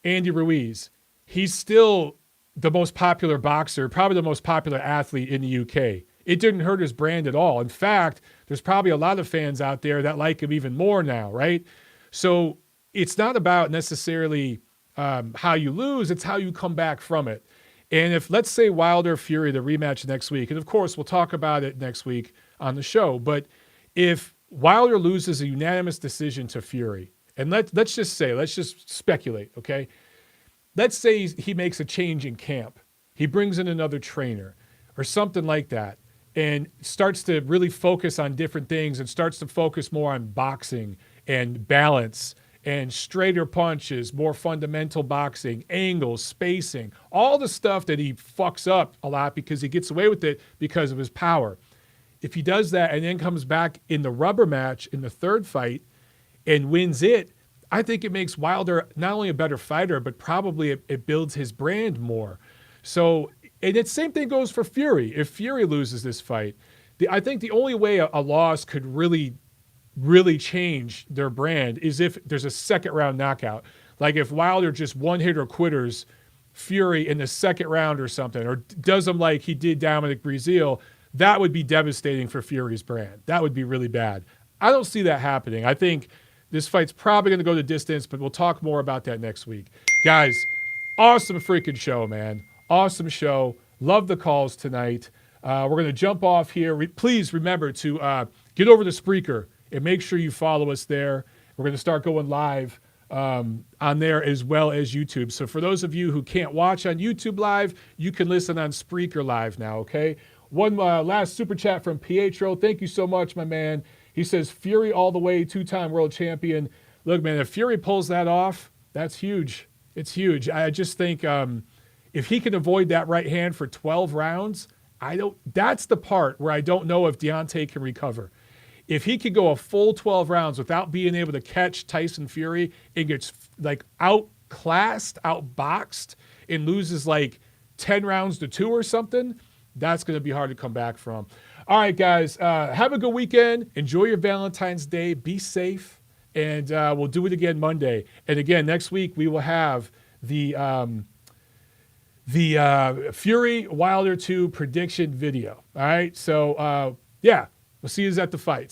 Andy Ruiz, he's still the most popular boxer, probably the most popular athlete in the UK. It didn't hurt his brand at all. In fact, there's probably a lot of fans out there that like him even more now, right? So it's not about necessarily how you lose, it's how you come back from it. And if, let's say, Wilder Fury, the rematch next week, and of course we'll talk about it next week on the show, but if Wilder loses a unanimous decision to Fury, and let's just speculate, okay? Let's say he makes a change in camp. He brings in another trainer or something like that and starts to really focus on different things and starts to focus more on boxing and balance and straighter punches, more fundamental boxing, angles, spacing, all the stuff that he fucks up a lot because he gets away with it because of his power. If he does that and then comes back in the rubber match in the third fight and wins it, I think it makes Wilder not only a better fighter, but probably it builds his brand more. So, and the same thing goes for Fury. If Fury loses this fight, I think the only way a loss could really change their brand is if there's a second round knockout. Like if Wilder just one hitter quitters Fury in the second round or something, or does him like he did Dominic Breazeale, that would be devastating for Fury's brand. That would be really bad. I don't see that happening. I think this fight's probably going to go the distance, but we'll talk more about that next week. Guys, awesome freaking show, man. Awesome show. Love the calls tonight. We're going to jump off here. Please remember to get over to Spreaker and make sure you follow us there. We're going to start going live on there as well as YouTube. So for those of you who can't watch on YouTube Live, you can listen on Spreaker Live now, okay? One last super chat from Pietro. Thank you so much, my man. He says, Fury all the way, 2-time world champion. Look, man, if Fury pulls that off, that's huge. It's huge. I just think if he can avoid that right hand for 12 rounds, that's the part where I don't know if Deontay can recover. If he could go a full 12 rounds without being able to catch Tyson Fury and gets like outclassed, outboxed, and loses like 10 rounds to 2 or something, that's going to be hard to come back from. All right, guys, have a good weekend. Enjoy your Valentine's Day. Be safe, and we'll do it again Monday. And again, next week we will have the Fury Wilder 2 prediction video. All right, so yeah, we'll see you at the fights.